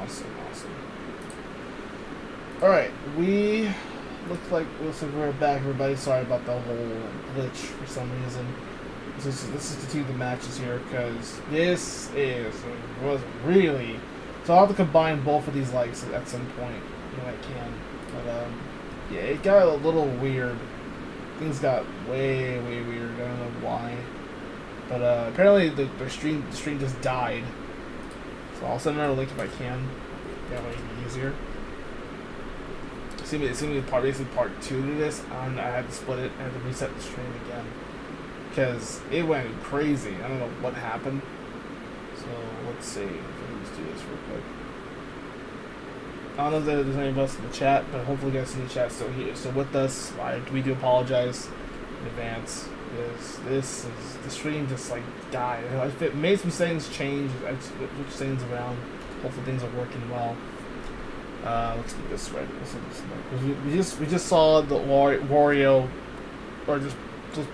Awesome. Alright, looks like we're back, everybody. Sorry about the whole glitch for some reason. Let's just continue the matches here, because this was really... So I'll have to combine both of these legs at some point when I can. But, yeah, it got a little weird. Things got way weird. I don't know why. But, apparently the stream just died. So I'll send another link if I can. That way it'll be easier. It's gonna be part 2 to this. I had to split it. I had to reset the stream again. Because it went crazy. I don't know what happened. So, let's see. Let's do this real quick. I don't know if there's any of us in the chat, but hopefully you guys in the chat still here. So with us, we do apologize in advance. Because the stream just like died. It made some settings change. I switched settings around. Hopefully things are working well. Let's get this right. We just saw the Wario, or just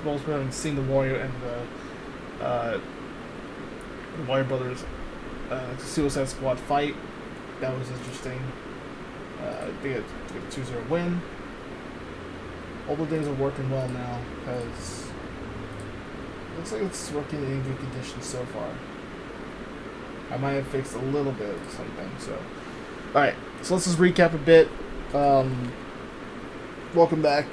most people haven't seen the Wario and the Wario Brothers Suicide Squad fight. That was interesting. They get a 2-0 win. All the things are working well now, because it looks like it's working in good condition so far. I might have fixed a little bit of something, so. Alright, so let's just recap a bit. Welcome back.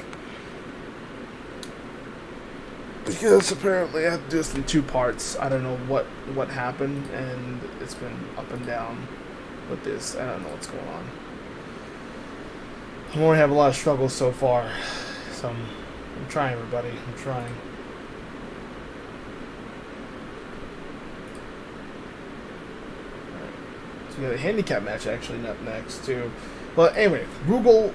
Because apparently I have to do this in 2 parts. I don't know what happened, and it's been up and down with this. I don't know what's going on. I'm already having a lot of struggles so far. So I'm trying, everybody. I'm trying. Alright. So we got a handicap match actually up next too. But anyway, Rugal.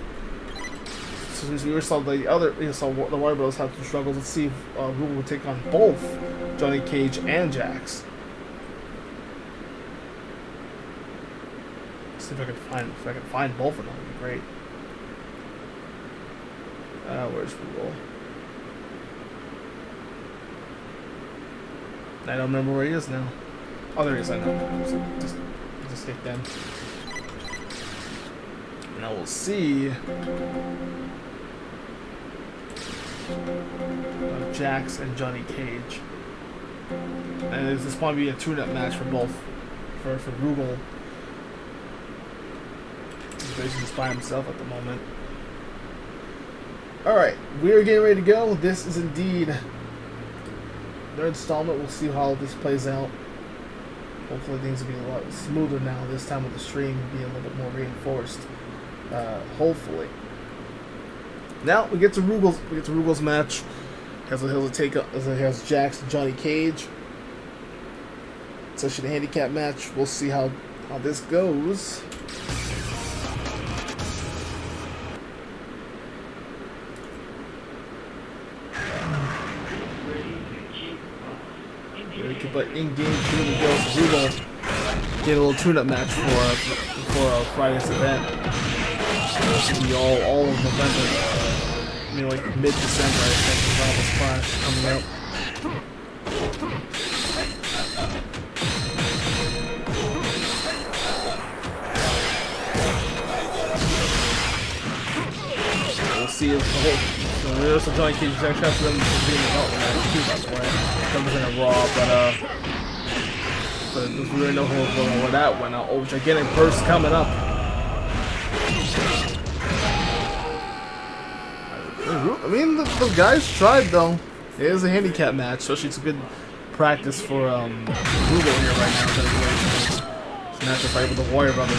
Since we saw the Wario Bros have some struggles, let's see if Rugal will take on both Johnny Cage and Jax. Let's see if I can find both of them. That'd be great. Where's Rugal? I don't remember where he is now. Oh, there he is. I know. Just kicked in. Now we'll see. Jax and Johnny Cage. And this might be a tune-up match for both. For Rugal. He's basically just by himself at the moment. Alright, we are getting ready to go. This is indeed their installment. We'll see how this plays out. Hopefully things will be a lot smoother now, this time with the stream being a little bit more reinforced. Hopefully. Now we get to Rugal's match. Has Jax and Johnny Cage. It's actually a handicap match. We'll see how this goes. But in-game tune goes Rugal. Get a little tune-up match for Friday's event. It should be all of November. I mean, like mid-December, I think, with all this Clash coming up. We'll see if there's some Johnny Cage actually has them being in the match too, by the way. Representing Raw, but we really know where that went out. Oh, gigantic burst coming up. I mean, the guys tried though. It is a handicap match, so it's a good practice for Rugal here right now. It's a natural fight with the Warrior Brothers.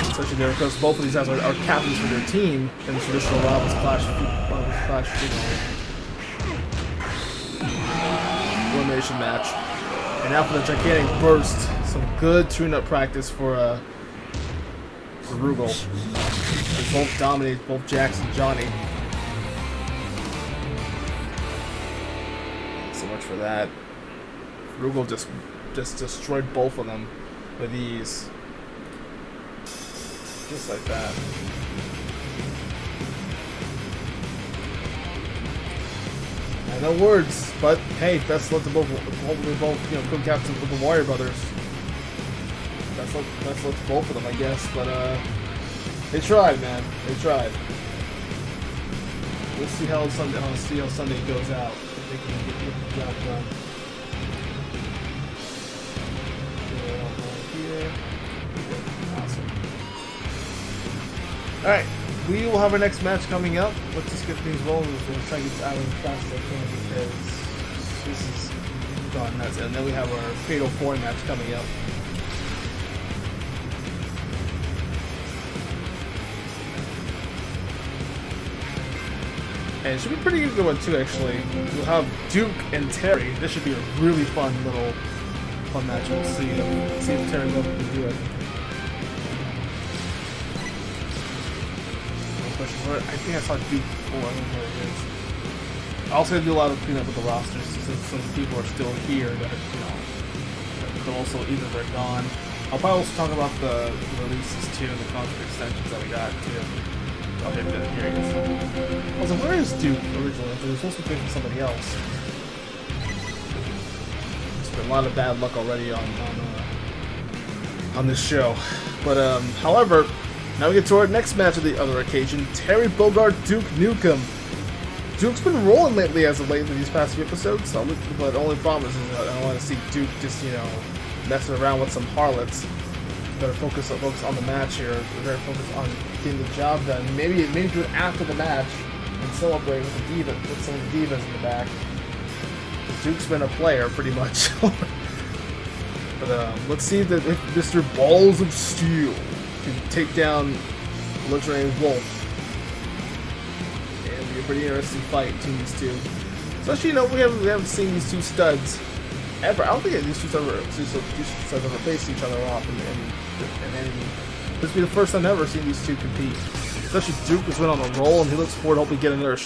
Especially there, because both of these guys are captains for their team in the traditional Rivals Clash elimination match. And now for the gigantic burst, some good tune-up practice for Rugal. They both dominate, both Jax and Johnny. So much for that. Rugal just destroyed both of them with ease. Just like that. And no words, but hey, best luck to both. Hopefully both, come captains with the Warrior Brothers. That's both of them, I guess. But they tried, man. They tried. We'll see how Sunday goes out. If they can get the job done. Here. Awesome. All right. We will have our next match coming up. Let's just get things rolling. We'll try to get out as fast as I can because this is gone nuts. And then we have our Fatal 4 match coming up. And it should be a pretty good one too, actually. We'll have Duke and Terry. This should be a really fun match. We'll see if Terry will do it. I think I saw Duke before. I don't know where it is. I also do a lot of cleanup with the rosters since some people are still here that but also either they're gone. I'll probably also talk about the releases too and the contract extensions that we got too. Okay, good. Here he is. I was like, where is Duke originally? He was supposed to be playing for somebody else. It's been a lot of bad luck already on this show. But however. Now we get to our next match of the other occasion, Terry Bogard, Duke Nukem. Duke's been rolling lately as of late in these past few episodes, but the only problem is I don't want to see Duke just, messing around with some harlots. Better focus on the match here. We better focus on getting the job done. Maybe do it after the match and celebrate with some of the divas in the back. Duke's been a player pretty much. But let's see if Mr. Balls of Steel can take down Legendary Wolf. And it'll be a pretty interesting fight between these two. Especially, we haven't seen these two studs ever. I don't think these two studs ever faced each other off in any. This will be the first time I've ever seen these two compete. Especially Duke has been on a roll, and he looks forward to hopefully get another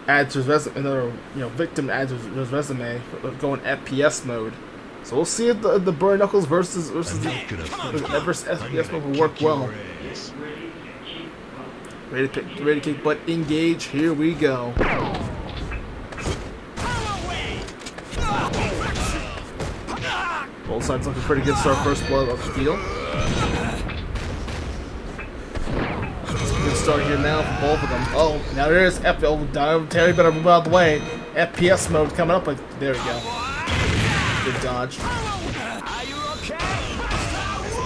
add to his resume, another victim to add to his resume, going FPS mode. So we'll see if the Burn Knuckles versus the FPS mode will work well. Ready to kick butt, engage. Here we go. Both sides looking pretty good. Start first blood of Steel. Good start here now for both of them. Oh, now there is Terry better move out of the way. FPS mode coming up. There we go. Good dodge.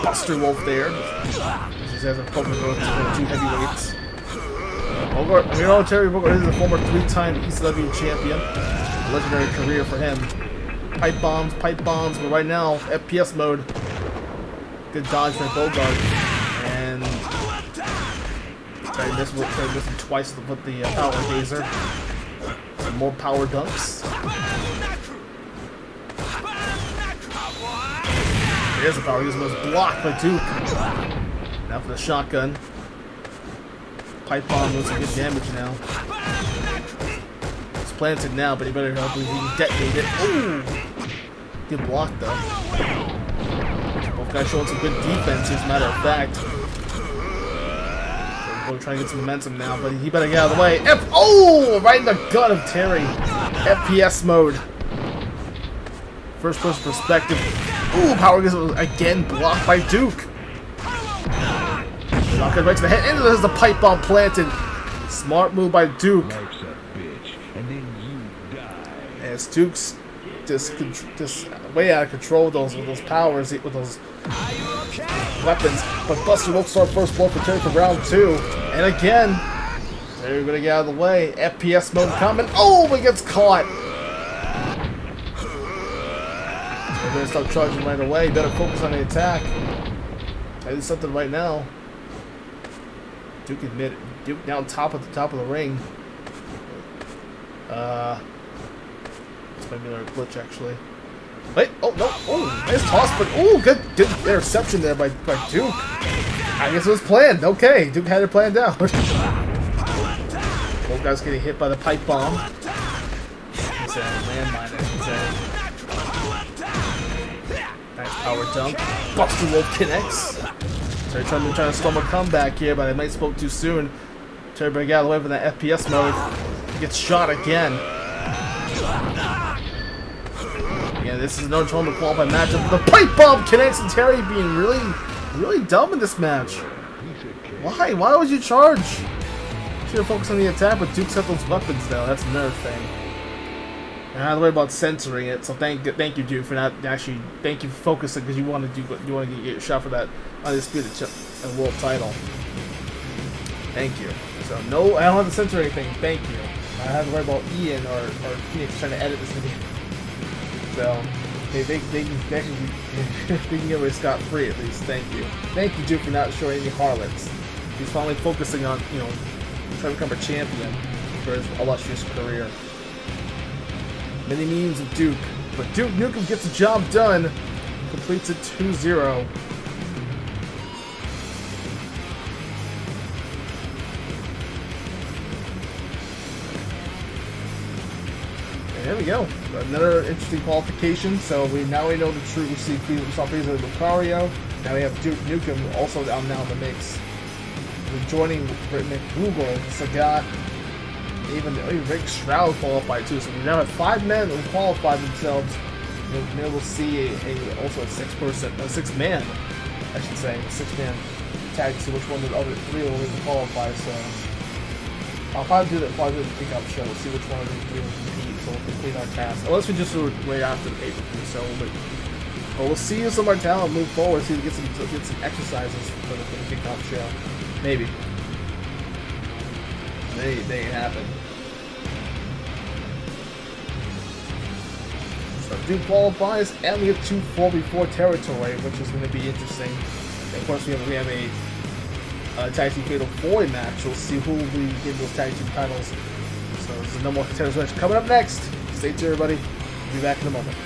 Buster Wolf there. He has a focus on two heavyweights. Terry Bogard is a former 3-time ECW champion. Legendary career for him. Pipe bombs, but right now, FPS mode. Good dodge by Bogard. And tried this one twice with the power gazer. Some more power dunks. There's a power gazer, was blocked by Duke. Now for the shotgun. Pipe bomb doing some good damage now. It's planted now, but he better help he can detonate it. Ooh! Good block though. Both guys showing some good defense, as a matter of fact. We're trying to get some momentum now, but he better get out of the way. Right in the gut of Terry. FPS mode. First person perspective. Ooh, power gets again blocked by Duke. Shotgun right to the head, and there's the pipe bomb planted. Smart move by Duke. As Duke's just way out of control with those powers, with those weapons. But Buster will start first blow for Terry for round 2. And again, Terry gonna get out of the way. FPS mode coming. Oh, he gets caught. We're gonna start charging right away. You better focus on the attack. I do something right now. Duke admitted. Duke down top of the ring. This might be another glitch actually. Wait, oh no, oh, nice toss, but oh, good interception there by Duke. I guess it was planned. Okay, Duke had it planned out. Both guys getting hit by the pipe bomb. He's a landmine, I should say. Nice power dunk. Buster Wolf connects. Terry trying to storm a comeback here, but I might spoke too soon. Terry better get out of the way from that FPS mode. He gets shot again. Again, And this is another tournament qualified matchup. The pipe bomb connects, and Terry being really dumb in this match. Why? Why would you charge? Should have focused on the attack, but Duke set those weapons though. That's another thing. And I had to worry about censoring it. So thank you, Duke, for not actually. Thank you for focusing because you want to get your shot for that undisputed world title. Thank you. So no, I don't have to censor anything. Thank you. I had to worry about Ian or Phoenix trying to edit this video. So they can get away scot-free at least. Thank you. Thank you, Duke, for not showing any harlots. He's finally focusing on, you know, trying to become a champion for his illustrious career. Many memes of Duke, but Duke Nukem gets the job done, completes it 2-0. There we go. Another interesting qualification. So we know the true. We saw previously Lucario. Now we have Duke Nukem also down now in the mix. We're joining McGoogle, Sagat, even Rick Stroud qualified too. So we now have 5 men who qualified themselves. Maybe we'll see also a 6-man, I should say, 6-man tag to see which one of the other 3 will even qualify. So I'll probably do the pickup show. We'll see which one of these 3 will compete. So we'll complete our task. Unless we just do it right after the pay-per-view. So we'll see some of our talent move forward. See if we get some exercises for the kickoff show. Maybe. They ain't happen. So Duke qualifies, and we have 2 4v4 territory, which is going to be interesting. And of course, we have a tag team fatal 4 match. We'll see who will be getting those tag team titles. So this is no more contenders match coming up next. Stay tuned, everybody. We'll be back in a moment.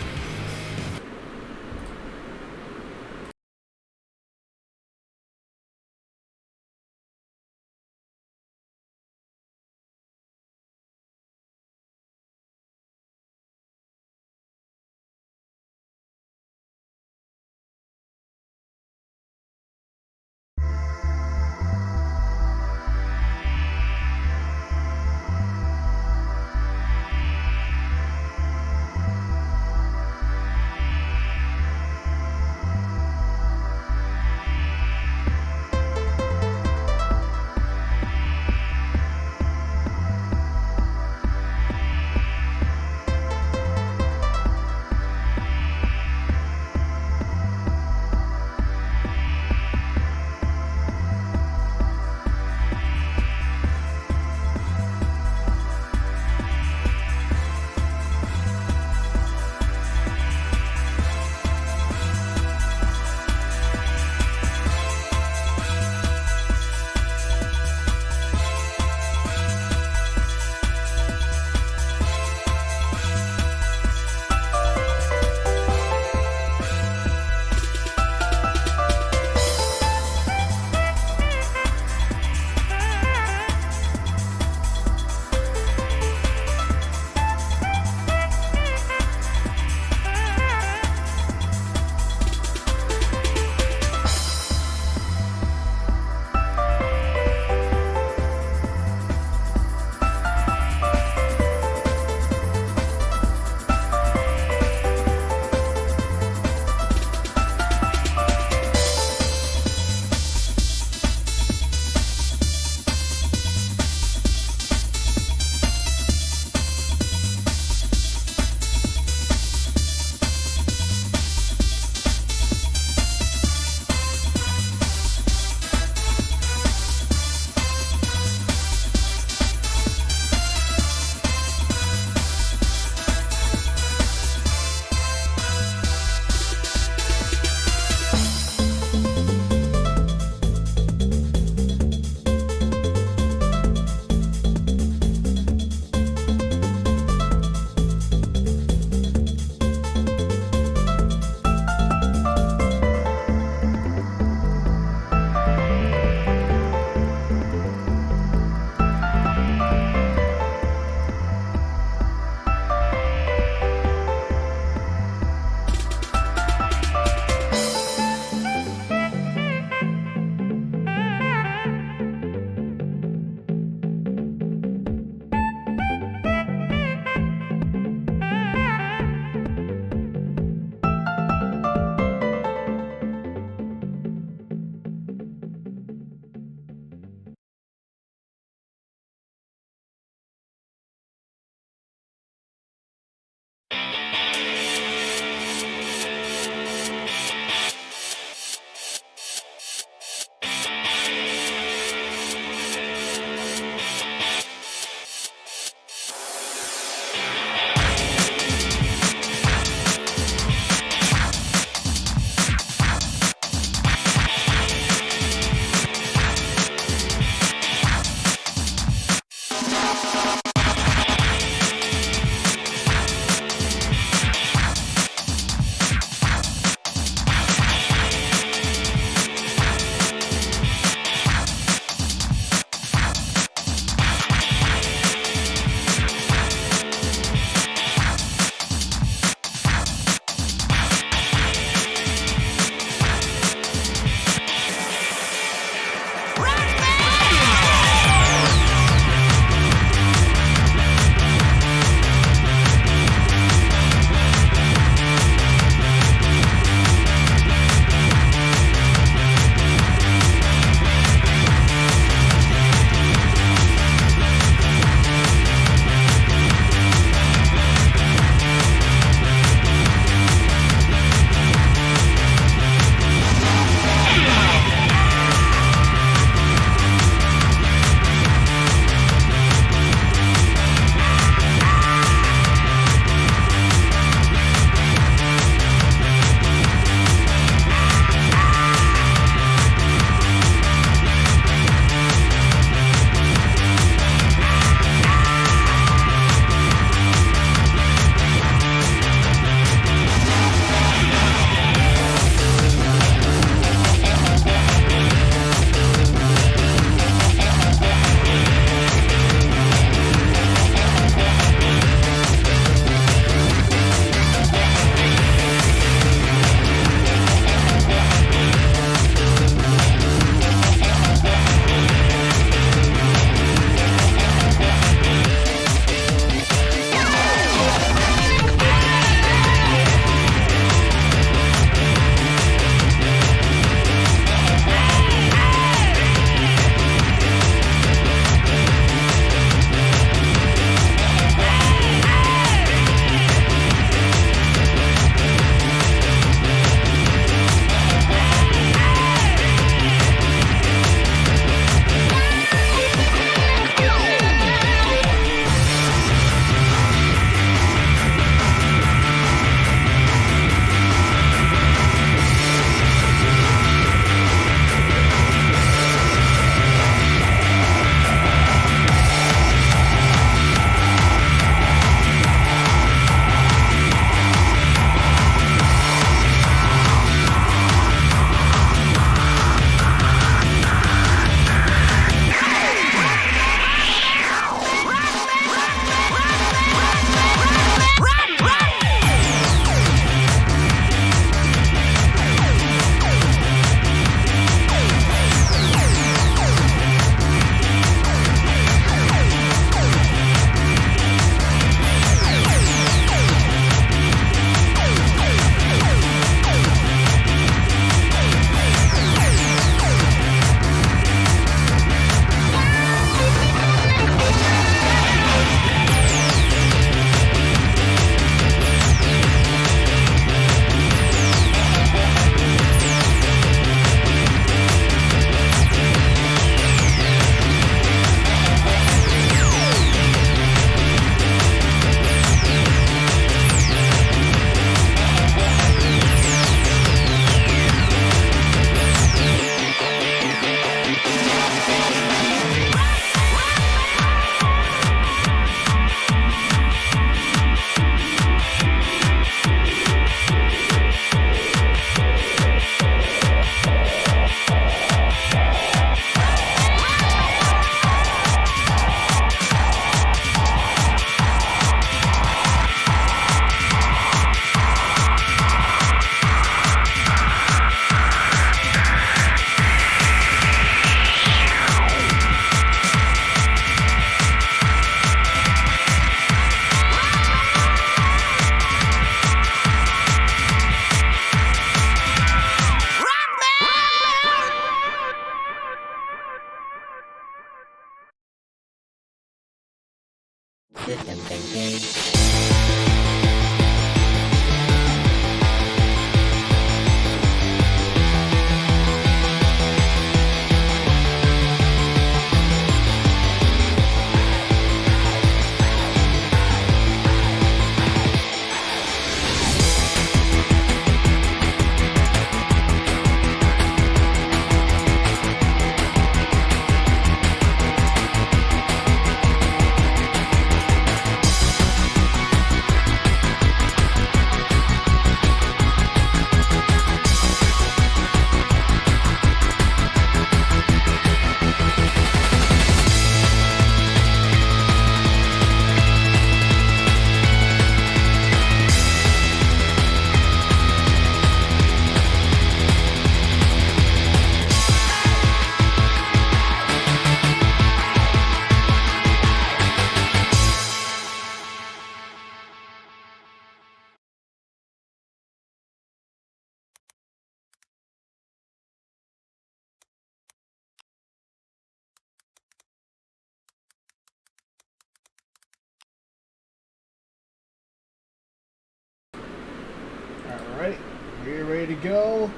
ready to go.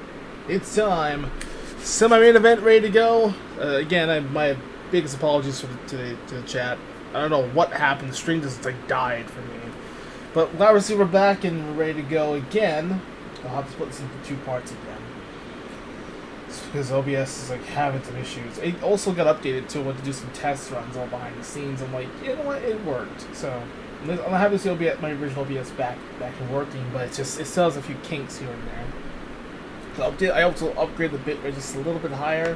It's time. Semi-main event ready to go. Again, my biggest apologies to the chat. I don't know what happened. The stream just like died for me. But glad to see we're back and we're ready to go again. I'll have to split this into 2 parts again. Because OBS is like having some issues. It also got updated too. I went to do some test runs all behind the scenes. I'm like, you know what? It worked. So I'm happy to see OBS, my original OBS back and working, but it still has a few kinks here and there. So I also upgraded the bitrate just a little bit higher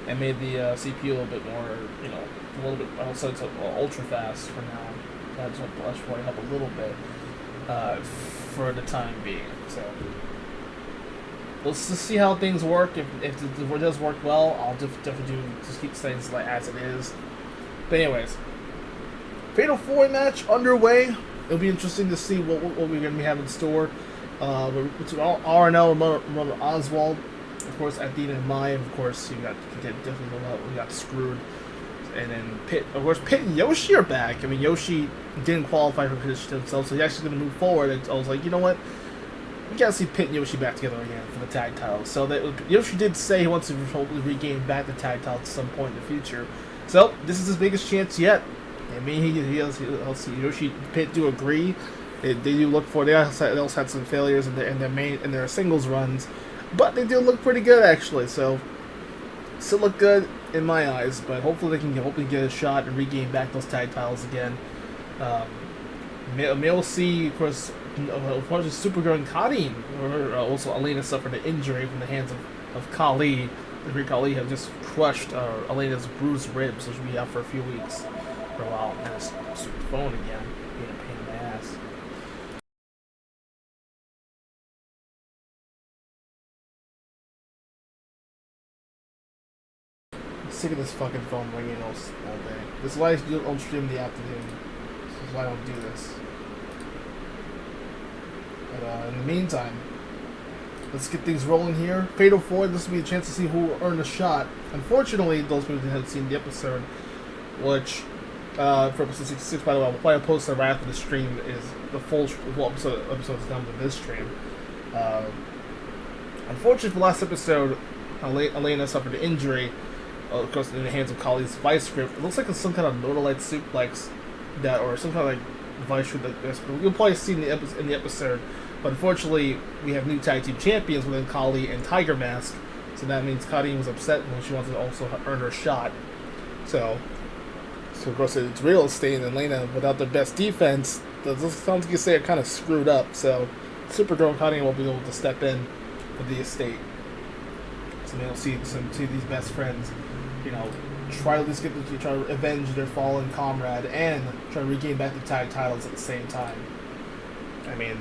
and made the CPU a little bit more, you know, a little bit. Also, it's ultra fast for now. That's what probably help a little bit for the time being. So let's just see how things work. If it does work well, I'll definitely just keep things like as it is. But anyways, Fatal 4 match underway. It'll be interesting to see what we're going to be having in store. Between RNL and Oswald, of course, at the end of Maya, of course, we got screwed. And then Pitt and Yoshi are back. I mean, Yoshi didn't qualify for position himself, so he's actually going to move forward. And I was like, you know what? We got to see Pitt and Yoshi back together again for the tag titles. So Yoshi did say he wants to hopefully regain back the tag titles at some point in the future. So this is his biggest chance yet. I mean, Yoshi and Pitt do agree. They do look for. They also had some failures in their singles runs, but they do look pretty good actually. So still look good in my eyes. But hopefully they can get a shot and regain back those tag titles again. We'll see, of course, Supergirl and Karin, or also Elena suffered an injury from the hands of Kali. The Greek Kali have just crushed Elena's bruised ribs, so she'll be out for a few weeks for a while. And it's stupid phone again, being a pain in the ass. I'm sick of this fucking phone ringing all day. This is why I don't stream in the afternoon. This is why I don't do this. But in the meantime, let's get things rolling here. Fatal 4, this will be a chance to see who will earn a shot. Unfortunately, those people who haven't seen the episode, which, for episode 66, by the way, I'll probably post it right after the stream, is the full episode is done with this stream. Unfortunately, for the last episode, Elena suffered an injury, of course, in the hands of Kali's vice grip. It looks like it's some kind of Nordic suplex, or some kind of like vice grip. You'll probably see in the episode. But unfortunately, we have new tag team champions within Kali and Tiger Mask, so that means Karin was upset and she wants to also earn her shot. So of course, it's real estate, and Elena, without their best defense, this sounds like you say it kind of screwed up. So Supergirl and Karin will be able to step in for the estate. So they'll see these best friends, you know, try to avenge their fallen comrade and try to regain back the tag titles at the same time. I mean,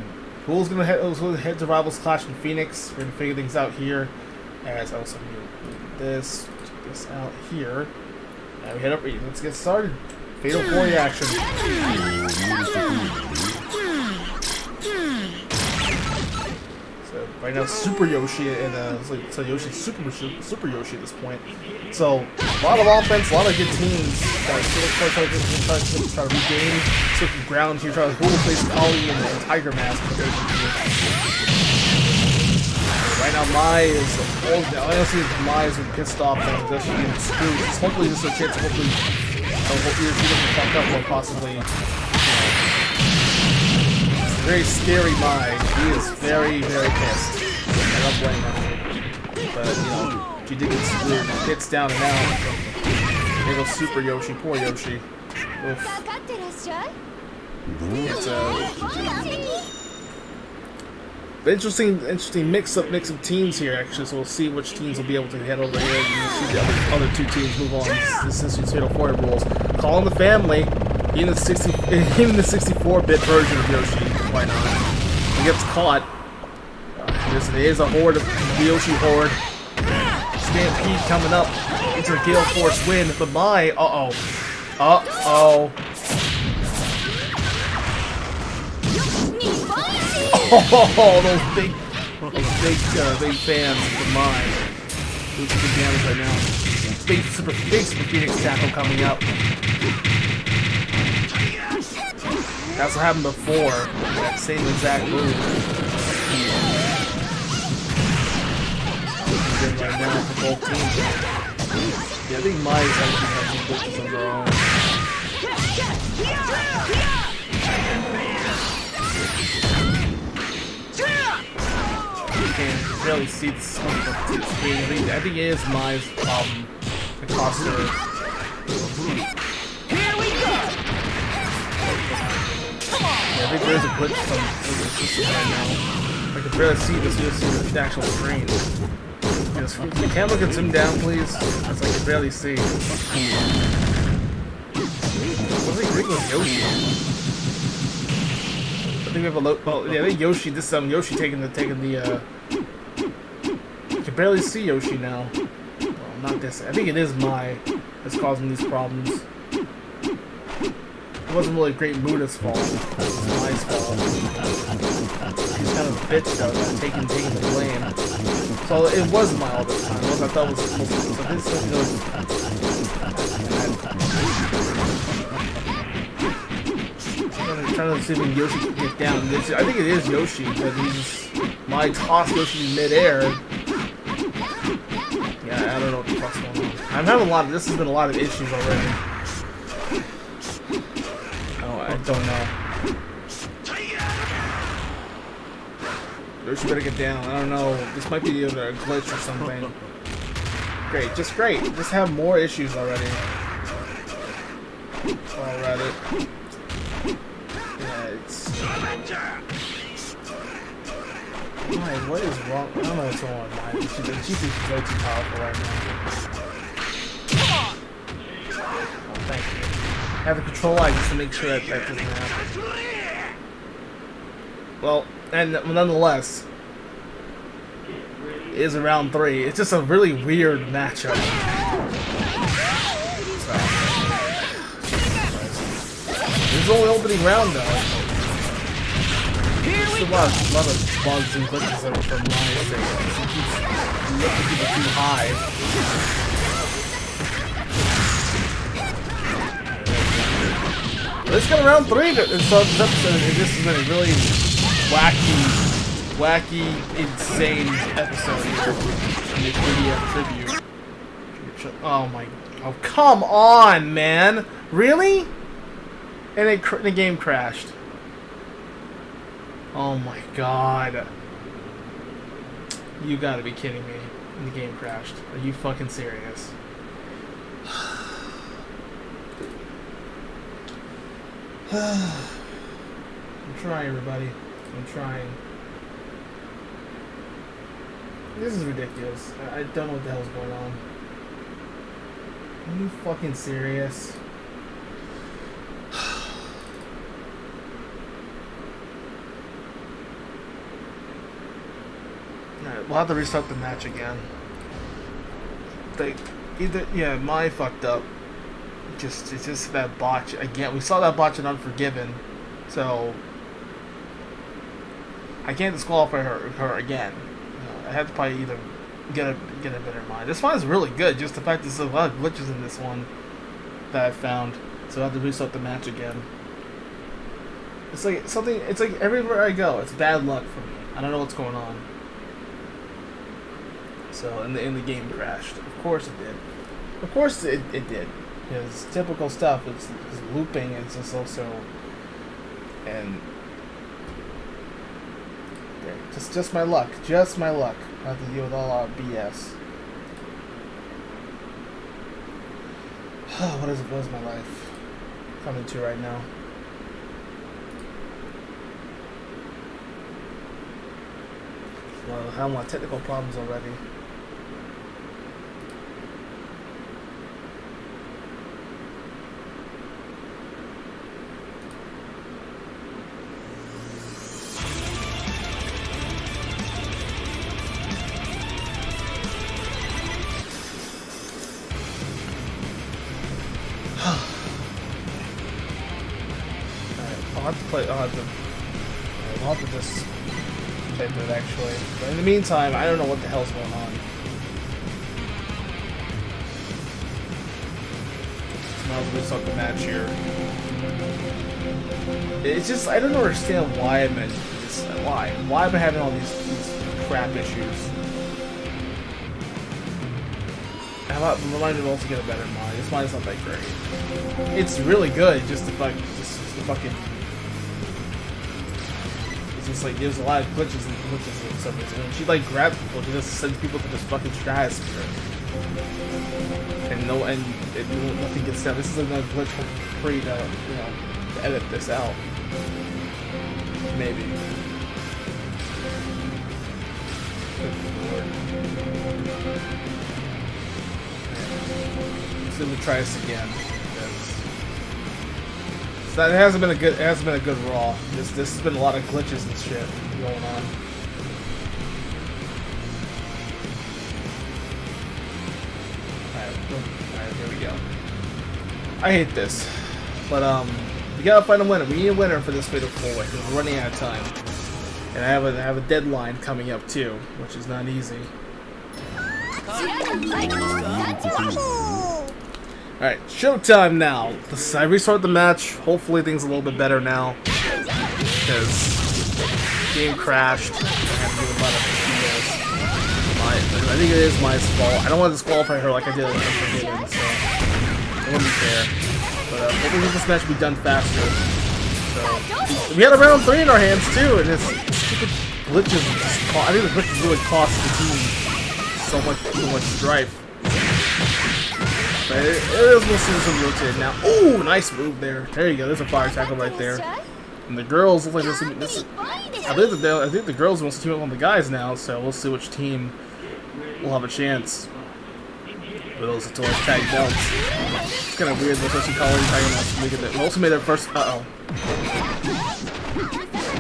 who's gonna head to Rivals Clash in Phoenix? We're gonna figure things out here. As I also check this out here. And we head up. Let's get started. Fatal 4 action. So right now, Super Yoshi and so Yoshi's Super Yoshi at this point. So a lot of offense, a lot of good teams. Try to regain certain ground here. Try to face Kali and Tiger Mask. Right now, Mai is old. I don't see Mai is pissed off and just getting screwed. It's hopefully just a chance to hopefully he doesn't fuck up or possibly. Very scary Mai. He is very, very pissed. I don't blame him. But, you know, she did get screwed. Hits down and out. There goes Super Yoshi. Poor Yoshi. Oof. It's interesting mix of teams here, actually. So we'll see which teams will be able to head over here. And you'll see the other two teams move on. This is Fatal 4 rules. Call in the family. Even the 64-bit version of Yoshi. Why not? He gets caught. There's a horde of the Yoshi horde. Stampede coming up. It's a Gale Force win. But Mai, oh, those big fans of Mai. Doing some big damage right now. Big Super Phoenix tackle coming up. That's what happened before. That same exact move. good right now for both teams. Yeah, I think Mai's actually has some glitches of their own. You can barely see the screen. I think it is Mai's problem. It cost her. Here we go. Yeah, I think there's a glitch from the system right now. I can barely see the actual screen. The camera can zoom down, please. That's like I can barely see. What's he doing with Yoshi? I think we have a low. Well, yeah, I think Yoshi. This Yoshi taking the. You can barely see Yoshi now. Well, not this. I think it is Mai that's causing these problems. It wasn't really Great-Muda's fault. It was Mai's fault. He's kind of a bitch though, taking the blame. So it was Mai all this time. I thought it was supposed to be. So this goes. I'm trying to see if Yoshi can get down. I think it is Yoshi, but Mai tossed Yoshi in midair. Yeah, I don't know what the fuck's going on. I'm having this has been a lot of issues already. I don't know. Yoshi better get down. I don't know. This might be either a glitch or something. Great. Just have more issues already. Alright. Yeah, it's... What is wrong? I don't know what's wrong with mine. The GPU is way too powerful right now. Oh, thank you. I have a control eye just to make sure that doesn't happen. Well, and nonetheless, it is round 3. It's just a really weird matchup. This is only opening round though. There's a lot of bugs and glitches that are from my sake. He keeps lifting people too high. Let's go to round 3. So this episode, this has been a really wacky, insane episode here in this video tribute. Oh my! Oh come on, man! Really? And the game crashed. Oh my god! You gotta be kidding me! And the game crashed. Are you fucking serious? I'm trying, everybody. I'm trying. This is ridiculous. I don't know what the hell's going on. Are you fucking serious? Alright, we'll have to restart the match again. Yeah, Mai fucked up. It's just that botch again. We saw that botch in Unforgiven, so I can't disqualify her again. I have to probably either get a better Mai. This one is really good. Just the fact there's a lot of glitches in this one that I found, so I have to restart the match again. It's like something. It's like everywhere I go, it's bad luck for me. I don't know what's going on. So and the game crashed. Of course it did. Of course it did. Because typical stuff, it's looping, it's just also, and just my luck, I have to deal with all our BS. What is my life coming to right now? Well, I have a lot of technical problems already. We'll have to just play through it actually. But in the meantime, I don't know what the hell's going on. So now we'll restart the match here. It's just, I don't understand why I'm in this. Why am I having all these crap issues? How about remind me to also get a better mod? This mod's not that great. It's really good, just the fucking. It's just like there's a lot of glitches and some reason. When she like grabs people, she just sends people to this fucking stratosphere. And nothing gets done. This is another glitch free to to edit this out. Maybe. So we'll try this again. So that hasn't been a good raw. This has been a lot of glitches and shit going on. Alright, here we go. I hate this. But we gotta find a winner. We need a winner for this Fatal 4-Way because we're running out of time. And I have a deadline coming up too, which is not easy. Alright, showtime now. I restarted the match. Hopefully things are a little bit better now. Because the game crashed. I had to give a lot of I think it is Mai's fault. I don't want to disqualify her like I did in Unforgiven, so it wouldn't be fair. But hopefully this match will be done faster. So we had a round 3 in our hands too, and this stupid glitches just I think the glitches really cost the team so much strife. But it is we'll see this one rotated now. Ooh, nice move there. There you go. There's a fire tackle right there. And the girls look like this. I think the girls wants to team up on the guys now, so we'll see which team will have a chance. With those two tag belts. It's kind of weird, especially calling tagging us. Look at that. We also made our first.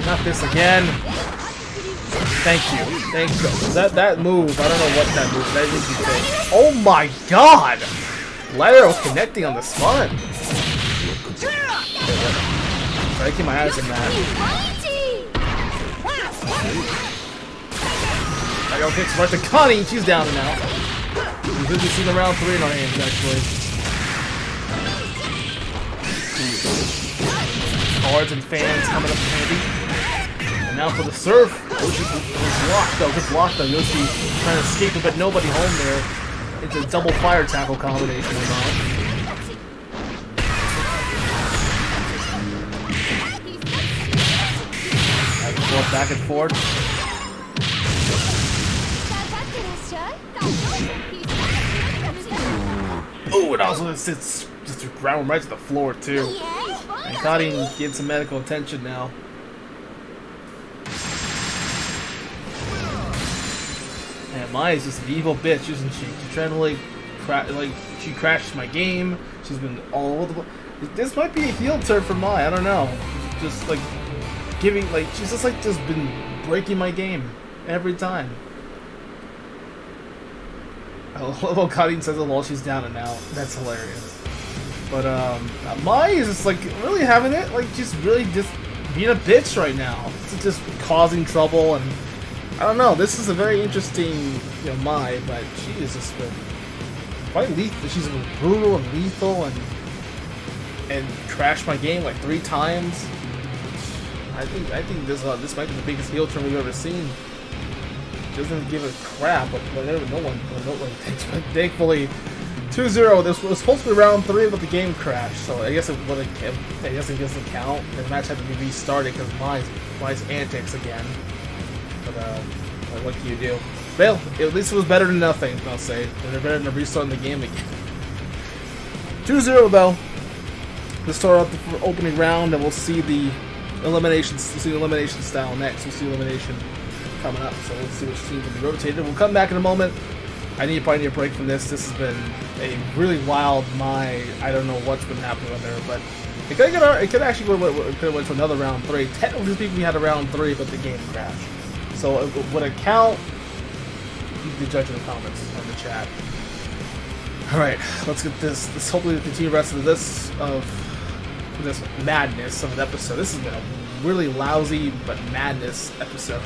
Not this again. Thank you. Thank you. That move. I don't know what that move. That needs to be fixed. Oh my god! Ladder was connecting on the spot. I keep my eyes on that. I go kicks right to Connie. She's down now. We've really seen the round 3 in our hands, actually. Cards and fans coming up handy. And now for the surf. Yoshi was blocked though. Good block though. Yoshi trying to escape it, but nobody home there. It's a double fire tackle combination going on. Back and forth. Oh, it also sits just ground right to the floor too. And Cotty getting some medical attention now. And Maya's just an evil bitch, isn't she? She's trying to she crashed my game. She's been all over the place. This might be a heel turn for Maya. I don't know. Just like giving she's just been breaking my game every time. I love how Cotty says it while she's down and out. That's hilarious. But Mai is just really having it, just really just being a bitch right now. It's just causing trouble, and I don't know. This is a very interesting, Mai, but she has just been quite lethal. She's been brutal and lethal, and crashed my game 3 times. I think this might be the biggest heel turn we've ever seen. Doesn't give a crap, but whatever. No one thinks. But thankfully, 2-0. This was supposed to be round 3, but the game crashed. So I guess it doesn't count. The match had to be restarted because Mai's antics again. But what can you do? Well, at least it was better than nothing. I'll say they're better than restarting the game again. 2-0 though. Let's start off the opening round, and we'll see the eliminations. We'll see the elimination style next. We'll see elimination coming up. So we'll see which team will be rotated. We'll come back in a moment. I probably need a break from this. This has been a really wild I don't know what's been happening with her, but it could actually went to another round 3. Technically speaking, we had a round 3, but the game crashed. So would it count? You can judge in the comments on the chat. All right, let's get this. Let's hopefully continue the rest of this madness of an episode. This has been a really lousy but madness episode.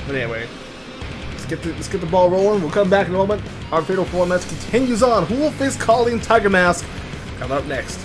But anyway, let's get the ball rolling. We'll come back in a moment. Our Fatal 4 match continues on. Who will face Colleen Tiger Mask? Coming up next.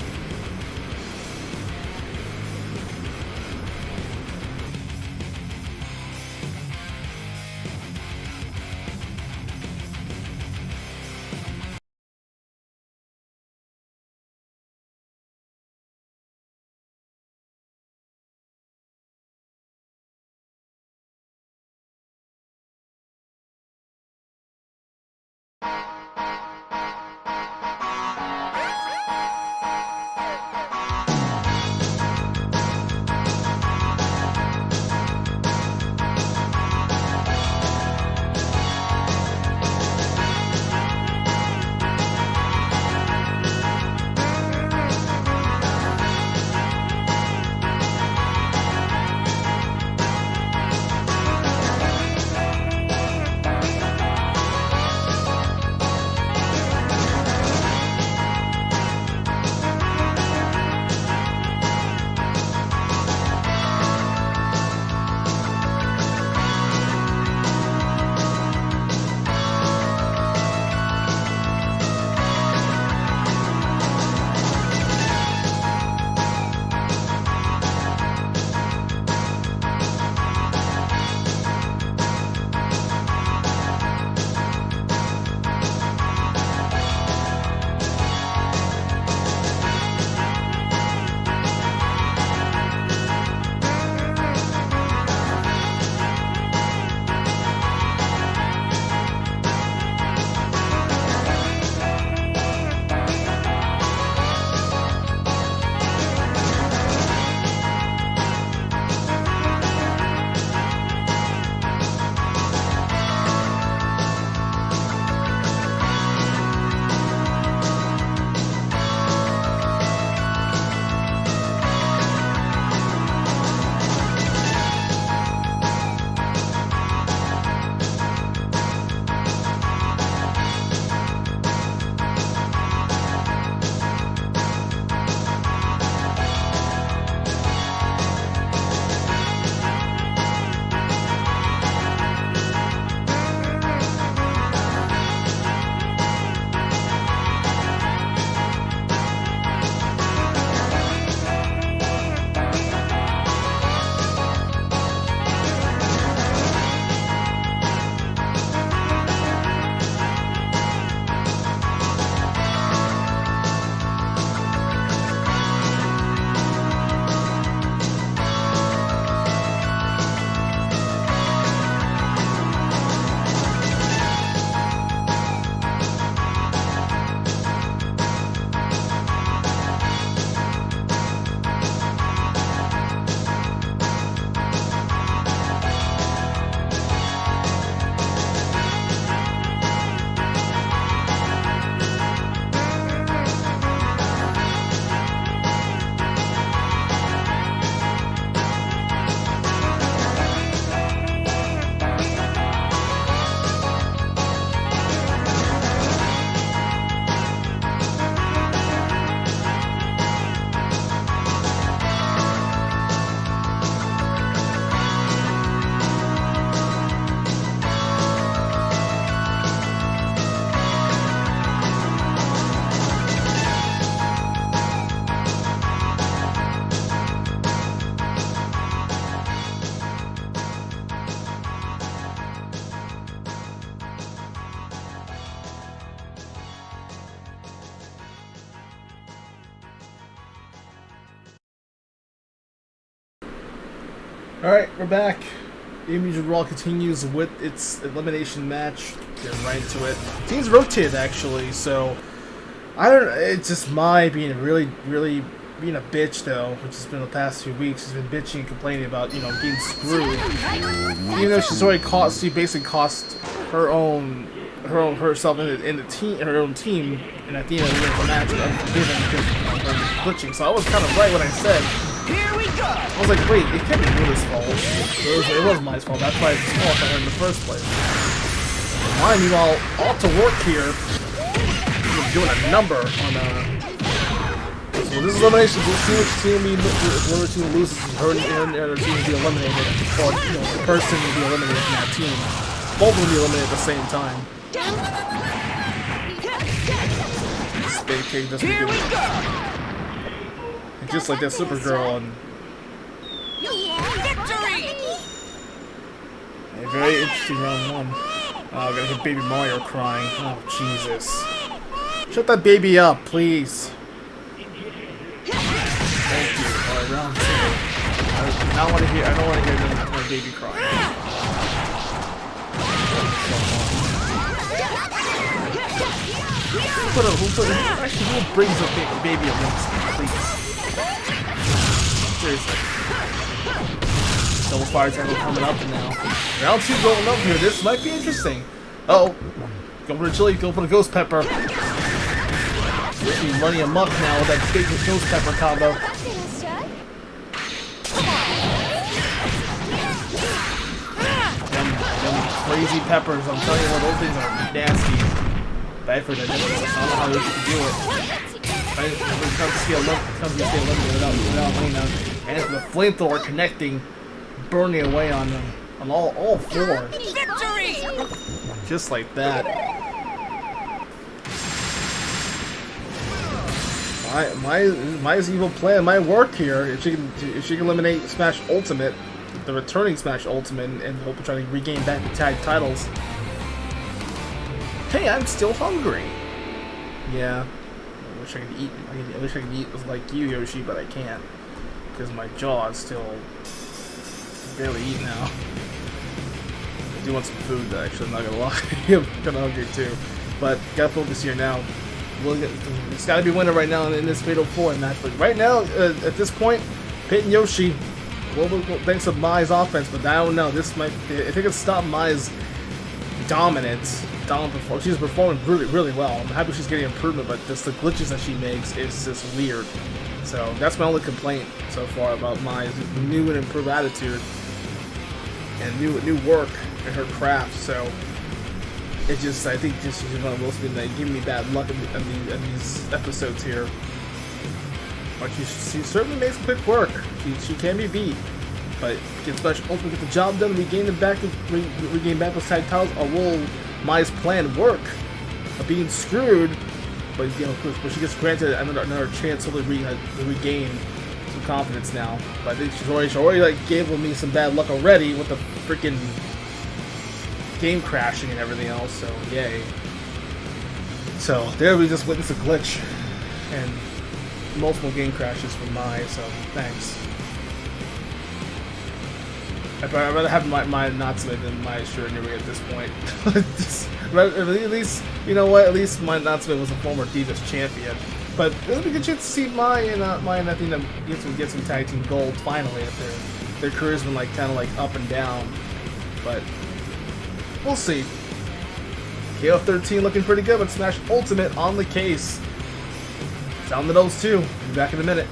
Alright, we're back. AB Mugen RAW continues with its elimination match. Get right into it. Teams rotated actually, so I don't know. It's just Mai being really being a bitch though, which has been the past few weeks. She's been bitching and complaining about, you know, getting screwed. Even though she's already cost, she basically cost herself in the team, her own team, and at the end of the match, Unforgiven because of her glitching. So I was kind of right when I said. Here we go! I was like, wait, it can't be Rumi's fault. It was my fault. That's why it's fault for her in the first place. Mine, meanwhile, ought to work here. Doing a number on so this is elimination. We'll see which team which team loses. Her and her team will be eliminated, or you know, the person will be eliminated from that team. Both will be eliminated at the same time. Spade kick doesn't Here we go! Just like that Supergirl and Victory! a very interesting round one. Oh, I gotta hear Baby Mario crying. Oh Jesus! Shut that baby up, please. Thank you. Alright, round two. I don't want to hear my baby crying. Who brings a baby amongst me, please? Seriously. Double fire tackle coming up now. Round two going up here. This might be interesting. Uh oh. Go for the chili, go for the ghost pepper. She's running amok now with that big ghost pepper combo. Them crazy peppers, I'm telling you what, those things are nasty. Bad for them. I don't know how they can do it. It comes to stay eliminated without winning them. And the flamethrower connecting, burning away on them. On all four. Victory! Just like that. My evil plan might work here. If she can eliminate Smash Ultimate, the returning Smash Ultimate, and hope to try to regain back the tag titles. Hey, I'm still hungry. Yeah. I wish I could eat. I wish I could eat like you, Yoshi, but I can't because my jaw is still barely eat now. I do want some food, though, actually. I'm not gonna lie. I'm kind of hungry too, but gotta focus here now. It's got to be winner right now in this Fatal 4 match. But right now, at this point, Pit and Yoshi, well, thanks to Mai's offense, but I don't know. This might. I think it's stopped Mai's dominance. She's performing really well. I'm happy she's getting improvement, but just the glitches that she makes is just weird. So that's my only complaint so far about Mai's new and improved attitude and new work in her craft. So it just, I think she's one of those been giving me bad luck in these episodes here. But she certainly makes quick work. She can be beat. But get Smash Ultimate, get the job done, regain back those tag titles, or will Mai's plan work of being screwed? But you know, when she gets granted another chance to regain some confidence now. But I think she's already like gave me some bad luck already with the freaking game crashing and everything else. So yay! So there we just witnessed a glitch and multiple game crashes from Mai. So thanks. I'd rather have my Natsume than my Shiranui at this point. At least, you know what? At least my Natsume was a former Divas champion. But it'll be a good chance to see Mai and Athena get some tag team gold finally. If their careers been like kind of like up and down, but we'll see. KO 13 looking pretty good, but Smash Ultimate on the case. Down to those two. Be back in a minute.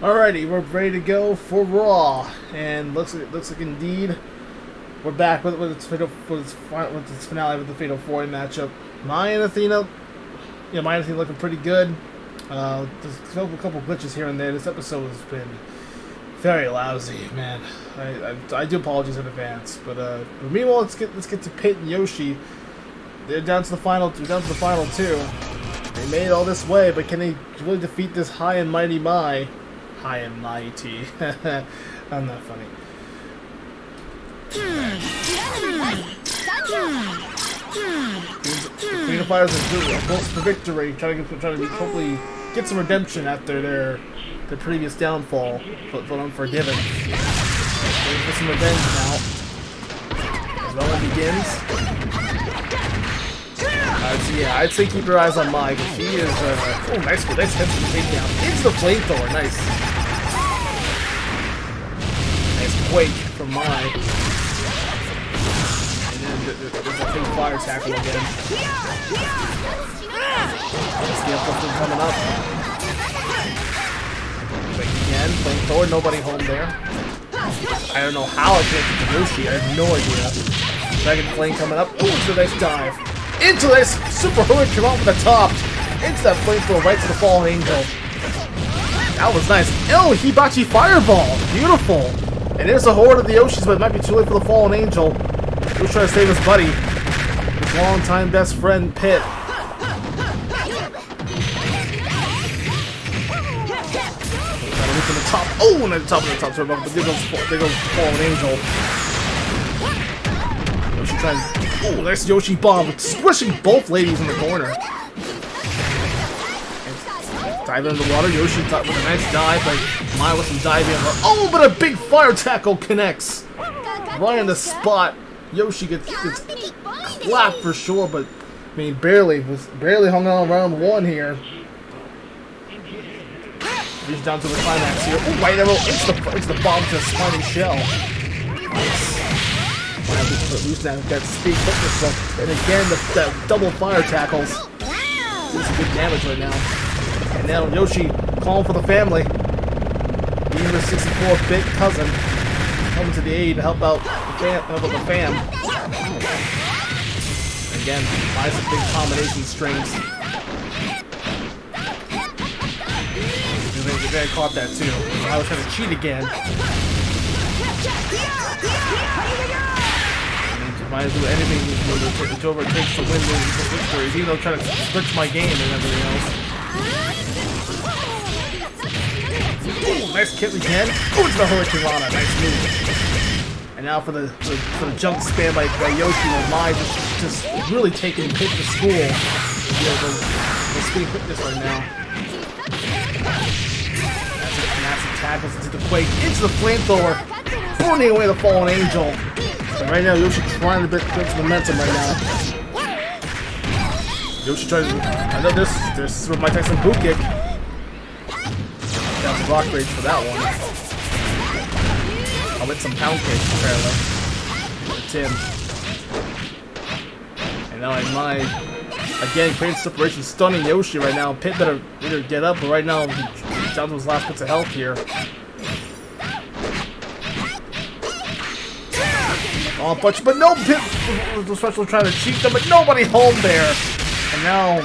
Alrighty, we're ready to go for Raw, and looks like indeed we're back with its finale with the Fatal 4 matchup. Maya and Athena, Maya and Athena looking pretty good. There's a couple glitches here and there. This episode has been very lousy, man. I do apologize in advance, but meanwhile, let's get to Pit and Yoshi. They're down to the final. They're down to the final two. They made all this way, but can they really defeat this high and mighty Mai? High and mighty. I'm not funny. Queen of Fires are close to victory, trying to hopefully get some redemption after their previous downfall, but Unforgiven. Waiting for some revenge now. As well it begins. So yeah, I'd say keep your eyes on Mai, because he is nice hit from the takedown. Into the flamethrower, nice. Nice quake from Mai. And then there's a big fire tackle again. Let's see if something coming up. Quake again, flamethrower, nobody home there. I don't know how I connected to Yoshi, I have no idea. Dragon Flame coming up. Ooh, it's a nice dive. Into this super hurricane off the top. Into that flamethrower right to the fallen angel. That was nice. Oh, Hibachi fireball. Beautiful. And there's a horde of the Yoshis, but it might be too late for the fallen angel. He was trying to save his buddy. His longtime best friend, Pit. Trying to reach from the top. Oh, and at the top of the top. Sorry, but there goes the fallen angel. Yoshi trying. Oh, nice Yoshi bomb, squishing both ladies in the corner. Dive into the water. Yoshi with a nice dive, but Mai with some diving. Oh, but a big fire tackle connects right on the spot. Yoshi gets clapped for sure, but I mean barely hung on round one here. Reach down to the climax here. Oh, right arrow into the bomb to a sliding shell. At least that speed quickness up. And again, the double fire tackles. Doing some good damage right now. And now Yoshi calling for the family. Even the 64-bit cousin coming to the aid to help out the fam. Again, buys some big combination strings. They caught that too. I was trying to cheat again. Might do anything to overtake the win victories, even though trying to switch my game and everything else. Ooh, nice kick again. Oh, it's the Hurricane Rana, nice move. And now for the jump spam by Yoshi, where Mai just really taking Pit to school. The speed quickness right now. Massive tackles into the quake, into the flamethrower, burning away the fallen angel. And right now, Yoshi trying to build some momentum right now. Yoshi trying to. I know this might take some boot kick. Down to block rage for that one. I'll hit some pound kick apparently. Tim. And now Mai again creating separation, stunning Yoshi right now. Pit better get up, but right now he's down to his last bits of health here. Oh, but no, Pit was special trying to cheat them, but nobody home there. And now,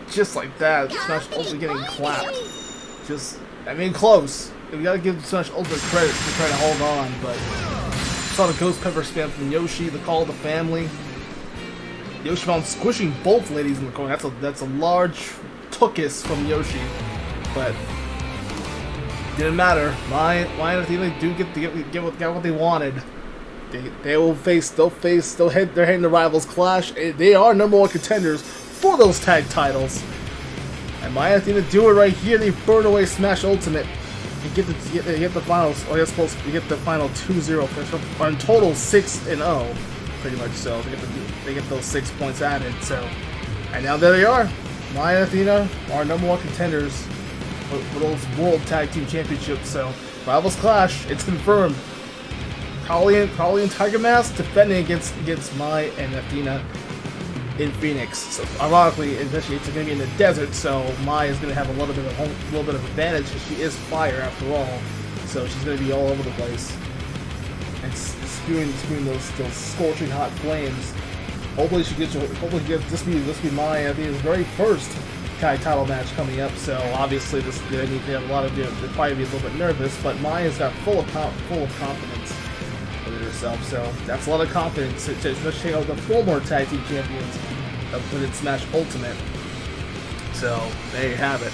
just like that, Smash Ultimate getting clapped. Close. We gotta give Smash Ultimate credit for trying to hold on, but saw the Ghost Pepper spam from Yoshi, the call of the family. Yoshi found squishing both ladies in the corner. That's a large tookus from Yoshi, but didn't matter. Mai and Athena do get what they wanted. They'll head the rivals clash. They are #1 contenders for those tag titles. And Mai and Athena do it right here. They burn away Smash Ultimate and get the finals. Oh, they're supposed to get the final 2-0 finish, or in total 6-0, pretty much. So they get those 6 points added. So, and now there they are. Mai and Athena are #1 contenders for those World Tag Team Championships. So rivals clash. It's confirmed. Kali and Tiger Mask defending against Mai and Athena. in Phoenix. So ironically, especially it's going to be in the desert, so Mai is going to have a little bit of advantage because she is fire after all. So she's going to be all over the place and spewing those scorching hot flames. Hopefully she gets. This be Mai. I think his very first Kai title match coming up. So obviously they have a lot of. They'll probably be a little bit nervous, but Maya's got full of confidence with herself. So that's a lot of confidence. Especially take out the former tag team champions within Smash Ultimate. So there you have it.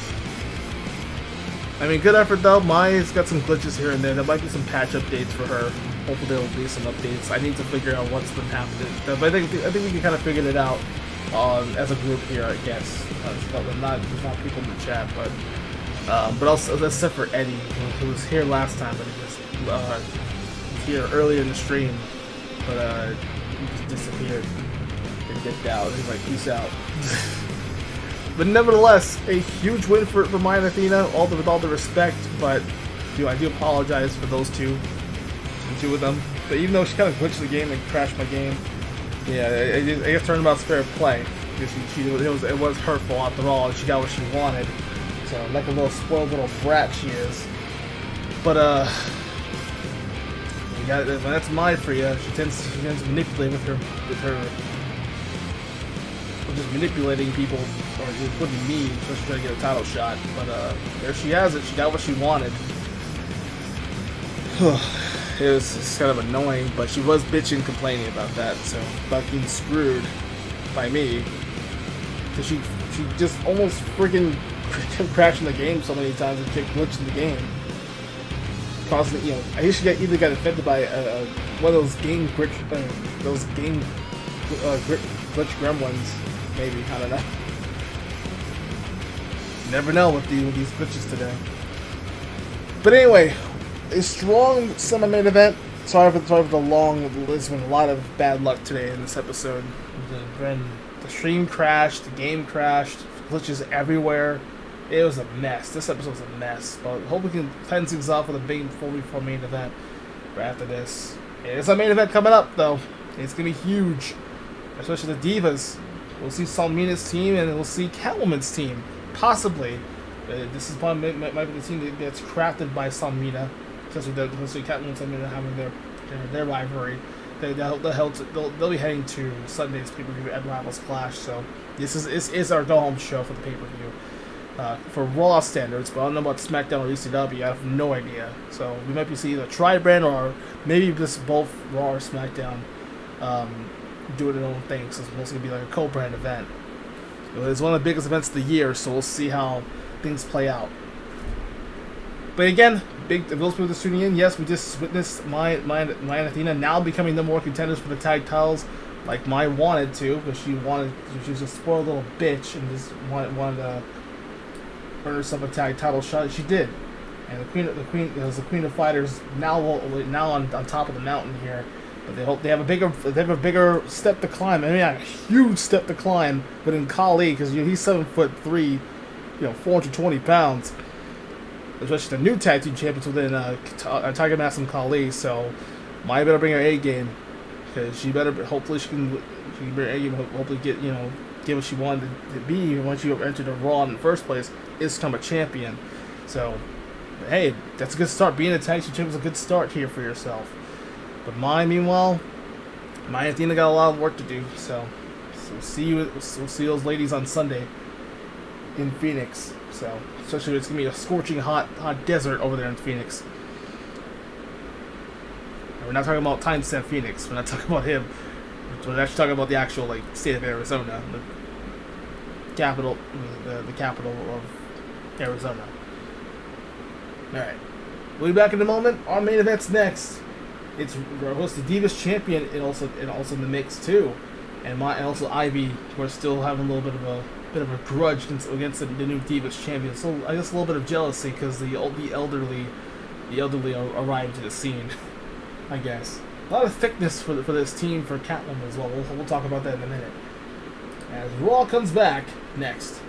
I mean, good effort though. Maya's got some glitches here and there. There might be some patch updates for her. Hopefully there will be some updates. I need to figure out what's been happening. But I think we can kind of figure it out as a group here, I guess. There's not people in the chat, but also except for Eddie, who was here last time, but he was here earlier in the stream, but he just disappeared and dipped out. He's like, peace out. But nevertheless, a huge win for Maya and Athena, with all the respect, but I do apologize for those two of them. But even though she kind of glitched the game and crashed my game, yeah, I guess turnabout's fair play. Because it was hurtful after all, and she got what she wanted. So, like a little spoiled little brat she is. But, that's Maya for you. She tends to manipulate with her just manipulating people, or including me, just trying to get a title shot. But there she has it. She got what she wanted. It's kind of annoying, but she was bitching, complaining about that. So fucking screwed by me, because she just almost freaking crashing the game so many times and kept glitching the game. Constantly, I guess she either got infected by one of those glitch gremlins. Maybe, I don't know. You never know with these glitches today. But anyway, a strong semi-main event. Sorry for the long. There's been a lot of bad luck today in this episode. The stream crashed, the game crashed, glitches everywhere. It was a mess. This episode was a mess. But I hope we can cleanse things off with a big 4v4 main event right after this. It's a main event coming up though. It's gonna be huge, especially the Divas. We'll see Salmina's team, and we'll see Catwoman's team. Possibly. This is probably might be the team that's crafted by Salmina. Especially Catwoman and Salmina having their rivalry. They'll be heading to Sunday's pay-per-view at Rivals Clash. So this is our go-home show for the pay-per-view. For Raw standards, but I don't know about SmackDown or ECW. I have no idea. So we might be seeing either Tri-Brand or maybe just both Raw or SmackDown. Doing their own thing, so it's mostly going to be like a co-brand event. It's one of the biggest events of the year, so we'll see how things play out. But again, those people just tuning in, yes, we just witnessed Maya and Athena now becoming the more contenders for the tag titles, like Maya wanted to, because she was a spoiled little bitch and just wanted to earn herself a tag title shot. She did, and the queen of fighters now on top of the mountain here. But they hope they have a bigger step to climb. I mean, a huge step to climb within Kali, because he's 7'3", 420 pounds. Especially the new tag team champions within Tiger Mask and Kali. So Maya better bring her A game, because she better. Hopefully she can bring her A game. Hopefully get what she wanted to be once you entered the Raw in the first place, is become a champion. So hey, that's a good start. Being a tag team champion is a good start here for yourself. But meanwhile, Maya and Athena got a lot of work to do. So we'll see those ladies on Sunday in Phoenix. So especially it's gonna be a scorching hot desert over there in Phoenix. And we're not talking about Timestamp Phoenix. We're not talking about him. We're actually talking about the actual state of Arizona, the capital of Arizona. All right, we'll be back in a moment. Our main event's next. It's the Divas champion, and also in the mix too, and also Ivy, who are still having a little bit of a grudge against the new Divas champion. So I guess a little bit of jealousy because the elderly arrived to the scene. I guess a lot of thickness for this team for Catwoman as well. We'll talk about that in a minute as Raw comes back next.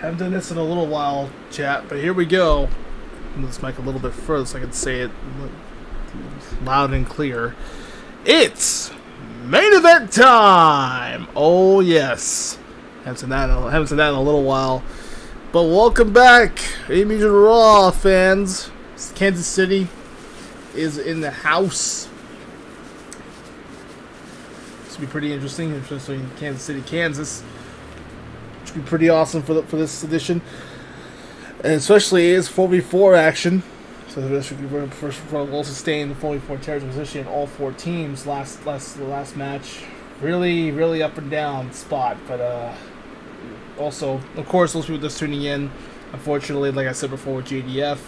Haven't done this in a little while, chat, but here we go. Move this mic a little bit further so I can say it loud and clear. It's main event time! Oh yes. Haven't seen that in a little while. But welcome back, AB Mugen RAW fans. Kansas City is in the house. This will be pretty interesting, especially in Kansas City, Kansas. Which would be pretty awesome for this edition, and especially is 4v4 action. So the first will sustain the 4v4 territory position in all four teams. The last match, really up and down spot, but also, of course, those people just tuning in. Unfortunately, like I said before with JDF,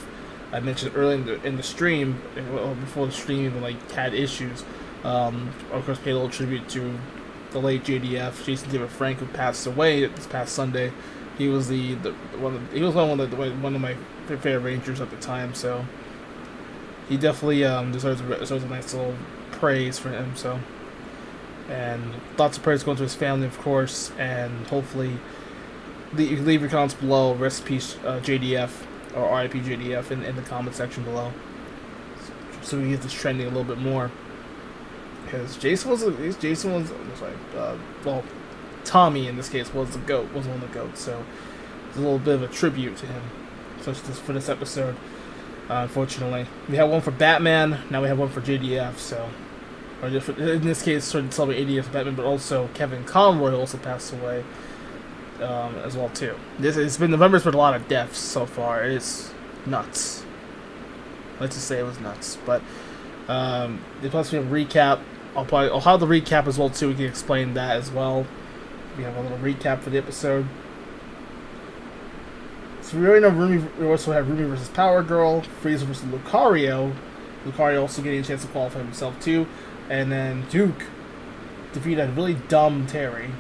I mentioned earlier in the stream, before the stream even had issues. Of course, paid a little tribute to the late JDF, Jason David Frank, who passed away this past Sunday. He was one of my favorite Rangers at the time. So he definitely deserves a nice little praise for him. So, and lots of praise going to his family, of course, and hopefully leave your comments below. Rest in peace, JDF or RIP JDF in the comment section below, so we can get this trending a little bit more. Because well, Tommy in this case was the GOAT, was one of the GOATs, so it's a little bit of a tribute to him. So for this episode, unfortunately, we have one for Batman. Now we have one for JDF. So, or in this case, sort of celebrate 80th Batman, but also Kevin Conroy also passed away as well too. November's been a lot of deaths so far. It's nuts. Let's just say it was nuts. But plus we have a recap. I'll have the recap as well too. We can explain that as well. We have a little recap for the episode. So we already know Roomi. We also have Roomi versus Power Girl, Frieza versus Lucario. Lucario also getting a chance to qualify himself too, and then Duke defeated a really dumb Terry.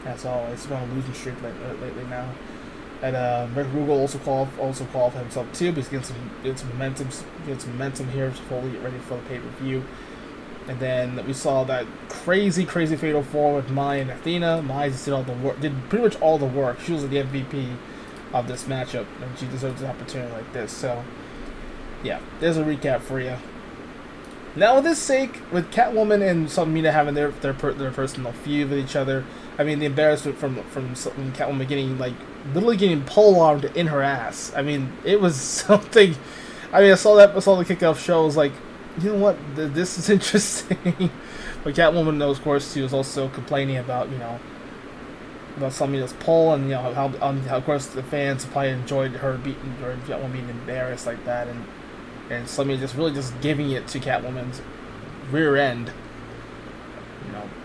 As always, he's on a losing streak lately now. And Rick Rugal also qualified himself too, but he's getting some momentum here to fully get ready for the pay-per-view. And then we saw that crazy fatal four with Mai and Athena. Mai did pretty much all the work. She was the MVP of this matchup, and she deserves an opportunity like this. So, yeah, there's a recap for you. Now, with this sake, with Catwoman and Selena having their personal feud with each other, I mean, the embarrassment from Catwoman getting literally getting polearmed in her ass. I mean, it was something. I mean, I saw the kickoff show. I was like, you know what? This is interesting. But Catwoman, of course, she was also complaining about about Selmina's pole, and how of course the fans probably enjoyed her Catwoman being embarrassed like that, and Selmina just really giving it to Catwoman's rear end.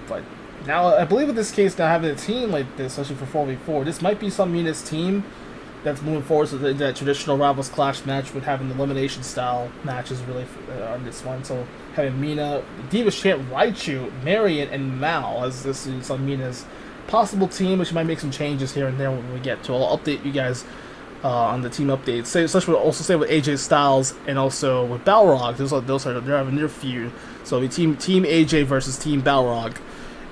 But now I believe in this case, now having a team like this, especially for 4v4, this might be Selmina's team that's moving forward to that traditional Rivals Clash match with having the elimination style matches really on this one. So having Mina, Divas Champ, Raichu, Marion, and Mal as this is Selmina's possible team, which might make some changes here and there when we get to. I'll update you guys on the team updates. Especially also say with AJ Styles and also with Balrog. They're having their feud. So it'll be Team AJ versus Team Balrog,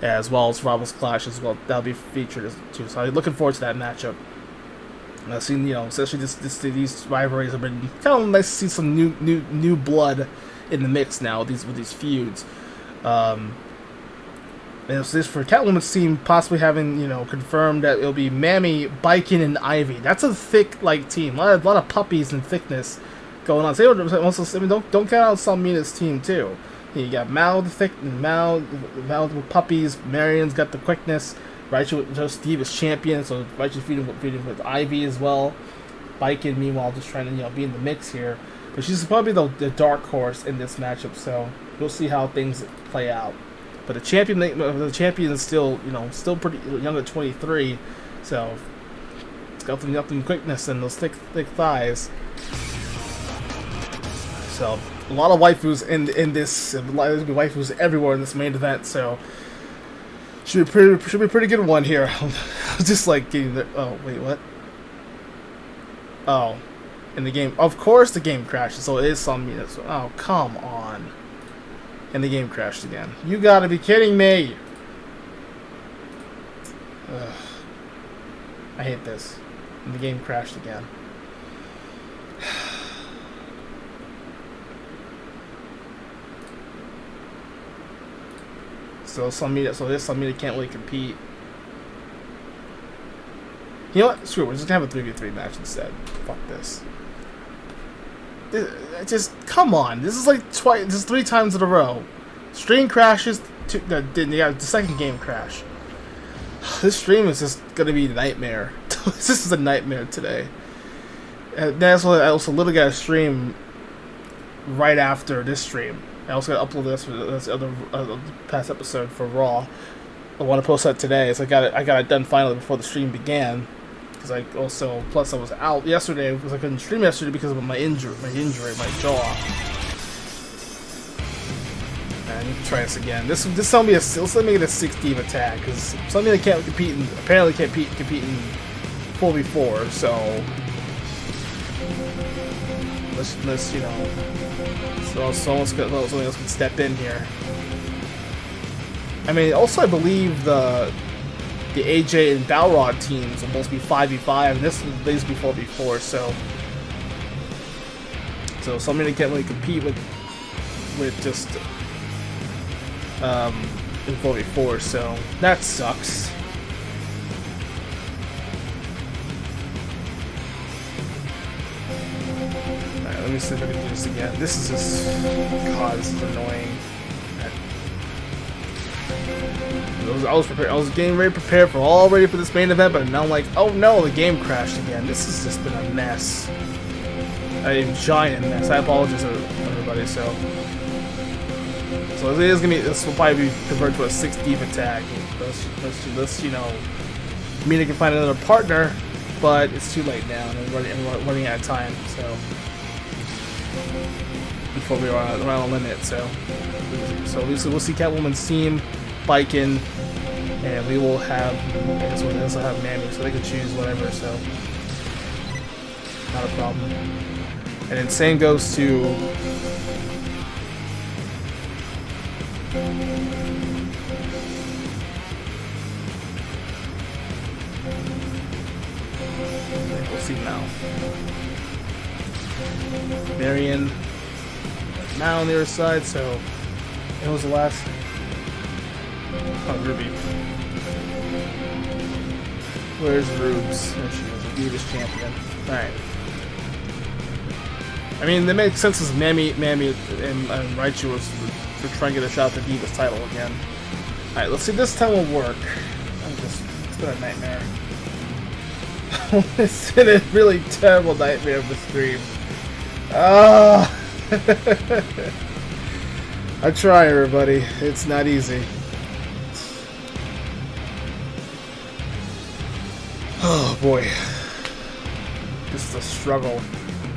as well as Rivals Clash as well. That'll be featured too. So I'm looking forward to that matchup. I've seen, especially these rivalries have been kind of nice to see some new blood in the mix now with these feuds. And it's this for Catwoman's team possibly having confirmed that it'll be Mammy, Biken, and Ivy. That's a thick team. A lot of puppies and thickness going on. So also, don't count out Selmina's team too. You got Mal the thick, Mal with puppies. Marion's got the quickness. Raichu just Divas champion, so Raichu feeding with Ivy as well. Biken, meanwhile, just trying to be in the mix here. But she's probably the dark horse in this matchup, so we'll see how things play out. But the champion is still pretty young at 23, so it's got some quickness and those thick thighs. So a lot of waifus in this. There's gonna be waifus everywhere in this main event, so. Should be a pretty good one here. I was just getting the. Oh wait, what? Oh, in the game, of course the game crashes. So it is Selmina. So, oh come on! And the game crashed again. You gotta be kidding me! Ugh. I hate this. And the game crashed again. So this Selmina can't really compete. You know what? Screw it. We're just gonna have a 3v3 match instead. Fuck this. Just come on. This is twice. This is 3 times in a row. Stream crashes. The second game crash. This stream is just gonna be a nightmare. This is a nightmare today. And that's why I also literally got a stream right after this stream. I also got to upload this other past episode for Raw. I want to post that today, so I got it done finally before the stream began. Because plus I was out yesterday because I couldn't stream yesterday because of my injury, my jaw. And I need to try this again. Let's let me get a 6-team attack because something that can't compete in 4v4. So unless you know, so someone else can step in here. I mean, also I believe the AJ and Balrog teams will both be 5v5, and this will basically be 4v4. So somebody can't really compete with just in 4v4. So that sucks. Alright, let me see if I can do this again. This is just, God, this is annoying. I was getting ready prepared for this main event, but now I'm like, oh no, the game crashed again. This has just been a mess. A giant mess. I apologize to everybody. So it is gonna be. This will probably be converted to a 6 deep attack. Let's you know, Mina can find another partner, but it's too late now, and I'm running out of time. So before we are around the limit, so we'll see Catwoman's team, Biken, and we will have. I guess we'll also have Mammy, so they can choose whatever. So not a problem. And then same goes to we'll see now. Marion now on the other side, so it was the last. Oh, Ruby. Where's Rubes? There she is, the Divas champion. Alright. I mean, that makes sense as Mammy and Raichu was to try and get a shot at the Divas title again. Alright, let's see if this time will work. It's been a nightmare. It's been a really terrible nightmare of the stream. I try, everybody. It's not easy. Oh boy. This is a struggle.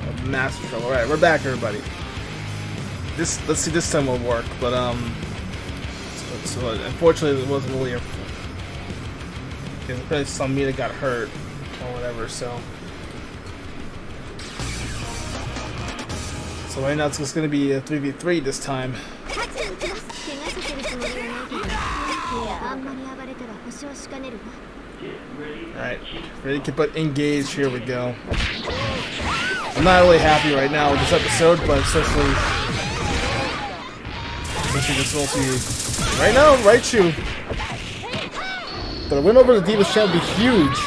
A massive struggle. Alright, we're back, everybody. Let's see, this time will work, but so unfortunately it wasn't really because some Mina got hurt or whatever, so right now it's just gonna be a 3v3 this time. Alright, ready to put engage, here we go. I'm not really happy right now with this episode, but especially this will be right now, Raichu. But a win over the Divas champ would be huge.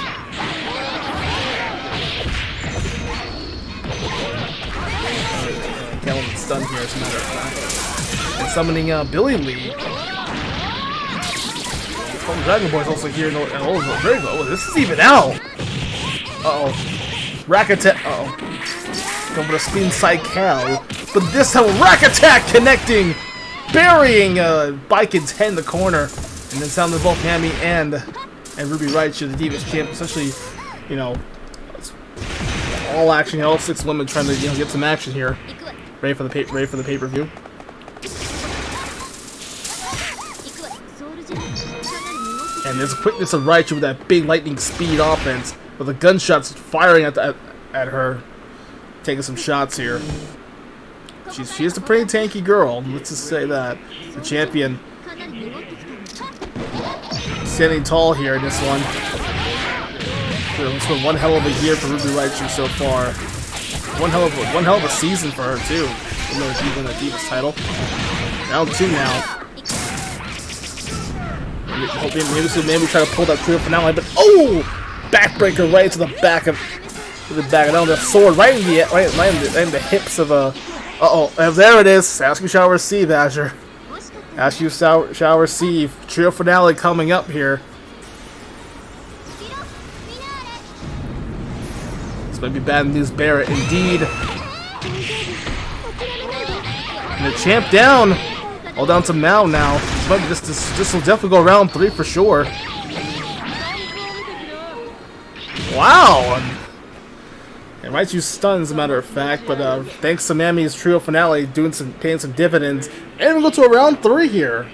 Catwoman's stunned here, as a matter of fact. And summoning Billy Lee. Oh, Dragon Boy's also here. Oh, very low. This is even out. Uh-oh. Rack attack. Uh-oh. Going with a spin side Cal. But this time, Rack attack connecting. Burying Biken's head in the corner. And then sounding both Mammy and Ruby Raichu, the Divas champ. Essentially, you know, all action. All 6 women trying to get some action here. Ready for the pay-per-view. And there's a quickness of Raichu with that big lightning speed offense, with the gunshots firing at her, taking some shots here. She's a pretty tanky girl. Let's just say that the champion standing tall here in this one. It's been one hell of a year for Ruby Raichu so far. One hell of a season for her too. Even though she's won the Divas title. Round 2 now. Maybe try to pull that trio finale, but oh! Backbreaker right to the back of the sword right in the hips of a. Uh-oh, and there it is. Ask you shall receive, Azure. Ask you shall receive. Trio finale coming up here. This might be bad news, Barrett. Indeed. And the champ down. All down to Mao now. This will definitely go round 3 for sure. Wow! And Raichu stunned, as a matter of fact, but thanks to Mammy's trio finale paying some dividends, and we go to a round 3 here.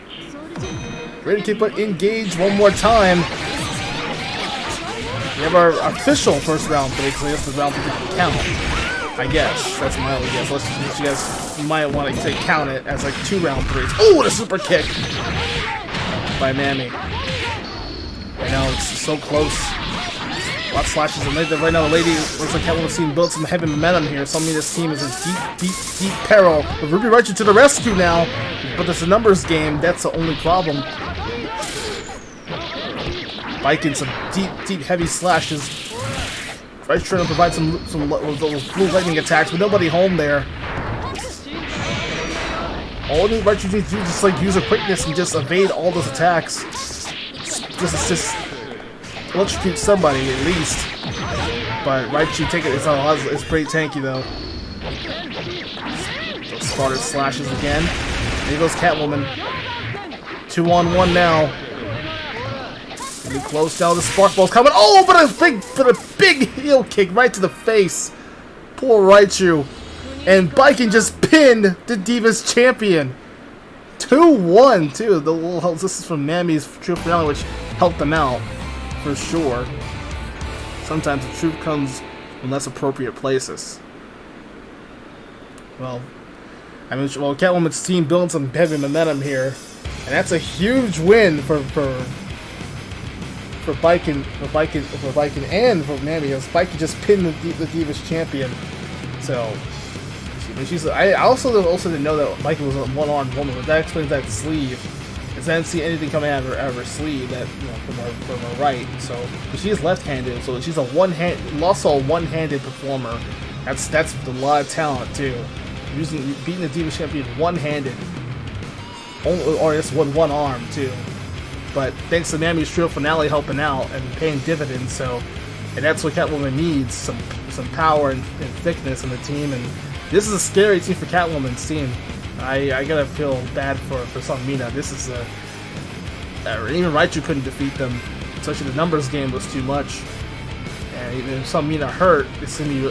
Ready to keep it engaged one more time. We have our official first round 3, because I guess the round 3 doesn't count. I guess. That's my only guess. You guys might want to count it as like 2 round 3s. Oh, what a super kick by Mammy. I know, it's so close. A lot of slashes. And right now, the lady looks like Catwoman's team built some heavy momentum here. So I mean, this team is in deep peril. But Roomi Raichu to the rescue now. But it's a numbers game. That's the only problem. Biking some deep, heavy slashes. Raichu trying to provide some those blue lightning attacks, but nobody home there. All Raichu needs to do is just like use her quickness and just evade all those attacks. Just electrocute somebody at least. But Raichu take it. It's pretty tanky though. Started slashes again. There goes Catwoman. 2-on-1 now. Really close down. The spark ball's coming. Oh, but a big heel kick right to the face. Poor Raichu. And Biken just pinned the Divas champion. 2-1 too. This is from Mammy's true finale, which helped them out for sure. Sometimes the truth comes in less appropriate places. Well, Catwoman's team building some heavy momentum here, and that's a huge win for Biken and for Mammy. Biken just pinned the Divas champion. So I also didn't know that Biken was a one-armed woman, but that explains that sleeve. Because I didn't see anything coming out of her sleeve that from her right. So she is left-handed, so she's also a one-handed performer. That's a lot of talent too. Beating the Divas champion one-handed, or just with one arm too. But thanks to Mammy's trio finale helping out and paying dividends, and that's what Catwoman needs, some power and thickness in the team. And this is a scary team for Catwoman's team. I gotta feel bad for Sunmina. This is even Raichu couldn't defeat them. Especially the numbers game was too much. And even if Sunmina hurt, it's gonna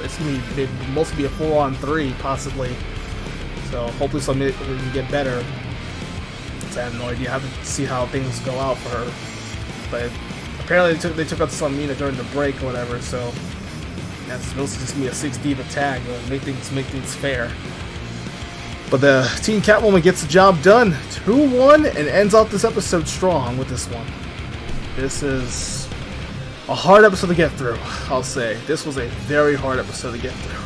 mostly be a 4-on-3 possibly. So hopefully Sunmina can get better. I have no idea. I have to see how things go out for her. But apparently they took out Sunmina during the break or whatever. So that's supposed to just be a 6-diva tag to make things fair. But the Team Catwoman gets the job done. 2-1 and ends out this episode strong with this one. This is a hard episode to get through, I'll say. This was a very hard episode to get through.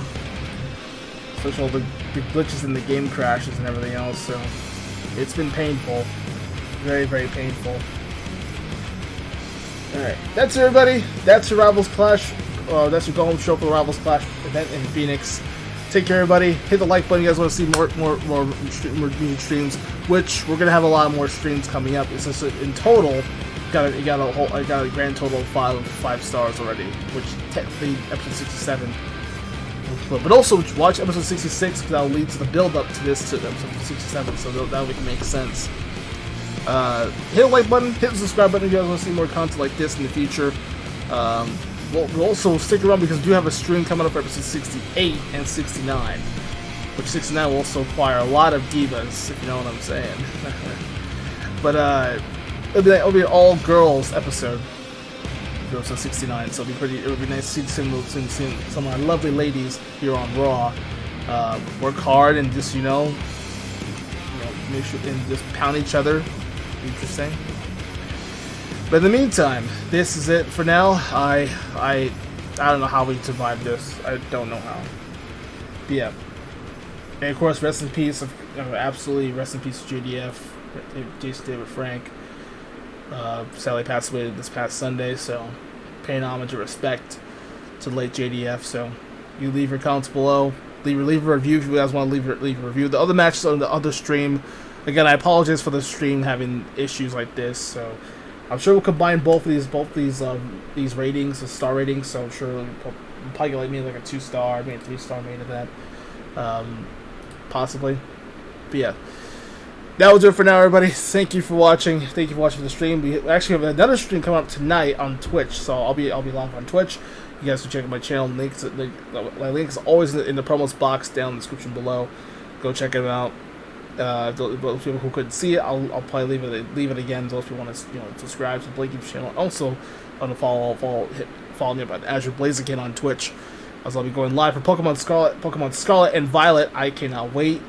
Especially all the glitches and the game crashes and everything else, so it's been painful. Very, very painful. Alright, that's it, everybody. That's your Rivals Clash. That's your go-home show for the Rivals Clash event in Phoenix. Take care, everybody. Hit the like button. You guys want to see more music streams, which we're gonna have a lot more streams coming up. It's just in total, I got a grand total of 5 stars already, which technically episode 67. But also watch episode 66 because that'll lead to the build up to episode 67, so that would make sense. Hit the like button, hit the subscribe button if you guys want to see more content like this in the future. We'll also stick around because we do have a stream coming up for episode 68 and 69, which 69 will also require a lot of divas, if you know what I'm saying. But it'll be an all girls episode, episode 69. So it would be nice to see some of my lovely ladies here on Raw work hard and just make sure and just pound each other. Interesting. But in the meantime, this is it for now. I don't know how we survived this. I don't know how. But yeah. And of course, rest in peace. Absolutely, rest in peace to JDF, Jason David Frank. Sadly passed away this past Sunday. So, paying homage and respect to the late JDF. So, you leave your comments below. Leave a review if you guys want to leave a review. The other matches on the other stream. Again, I apologize for the stream having issues like this. So. I'm sure we'll combine both these ratings, the star ratings. So I'm sure we'll probably like maybe like a 2-star, maybe a 3-star made of that, possibly. But yeah, that was it for now, everybody. Thank you for watching. Thank you for watching the stream. We actually have another stream coming up tonight on Twitch, so I'll be live on Twitch. You guys can check out my channel. My links always in the promos box down in the description below. Go check it out. Those people who couldn't see it, I'll probably leave it again. Those people want to subscribe to the BLAZIKEN channel. Also, on the follow me up at AzureBlaziken on Twitch. as I'll be going live for Pokemon Scarlet and Violet. I cannot wait.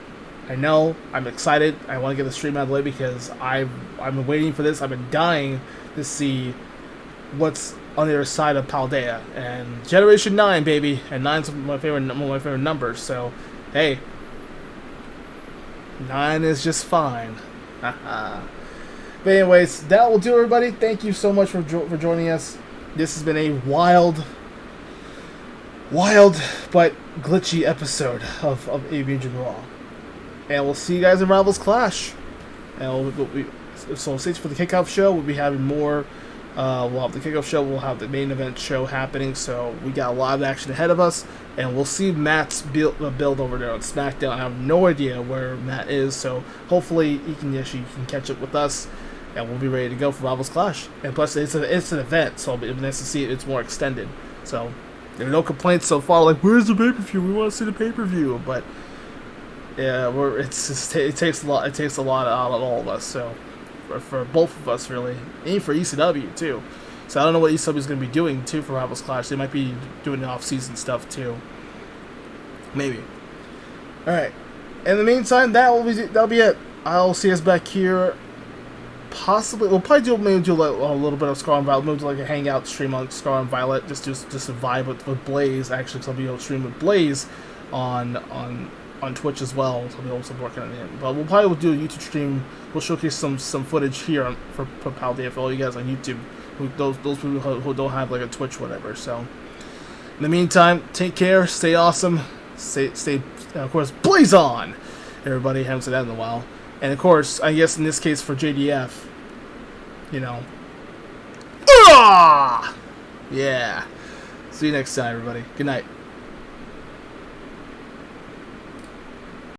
I know, I'm excited. I want to get the stream out of the way because I've been waiting for this. I've been dying to see what's on the other side of Paldea. And Generation 9, baby. And 9's one of my favorite numbers. So, hey, 9 is just fine. But anyways, that will do, everybody. Thank you so much for joining us. This has been a wild but glitchy episode of AB Mugen RAW. And we'll see you guys in Rivals Clash. And so stay tuned for the kickoff show. We'll be having more. We'll have the kickoff show. We'll have the main event show happening. So we got a lot of action ahead of us. And we'll see Matt's build over there on SmackDown. I have no idea where Matt is. So hopefully he can catch up with us. And we'll be ready to go for Rivals Clash. And plus it's an event. So it'll be nice to see it. It's more extended. So there are no complaints so far. Like, where's the pay-per-view? We want to see the pay-per-view. But yeah, it takes a lot. It takes a lot out of all of us. So, for both of us, really, and for ECW too. So I don't know what ECW is going to be doing too for Rivals Clash. They might be doing the off-season stuff too. Maybe. All right. In the meantime, that'll be it. I'll see us back here. Possibly, we'll probably do a little bit of Scar and Violet. Maybe do like a hangout stream on Scar and Violet. Just a vibe with Blaze. Actually, because I'll be able to stream with Blaze on Twitch as well, so I'll be also working on it. But we'll probably do a YouTube stream. We'll showcase some footage here for Paldea for all you guys on YouTube, those people who don't have like a Twitch or whatever. So in the meantime, take care, stay awesome, stay and of course, blaze on, everybody. Haven't said that in a while. And of course, I guess in this case for JDF, you know, yeah. See you next time, everybody. Good night.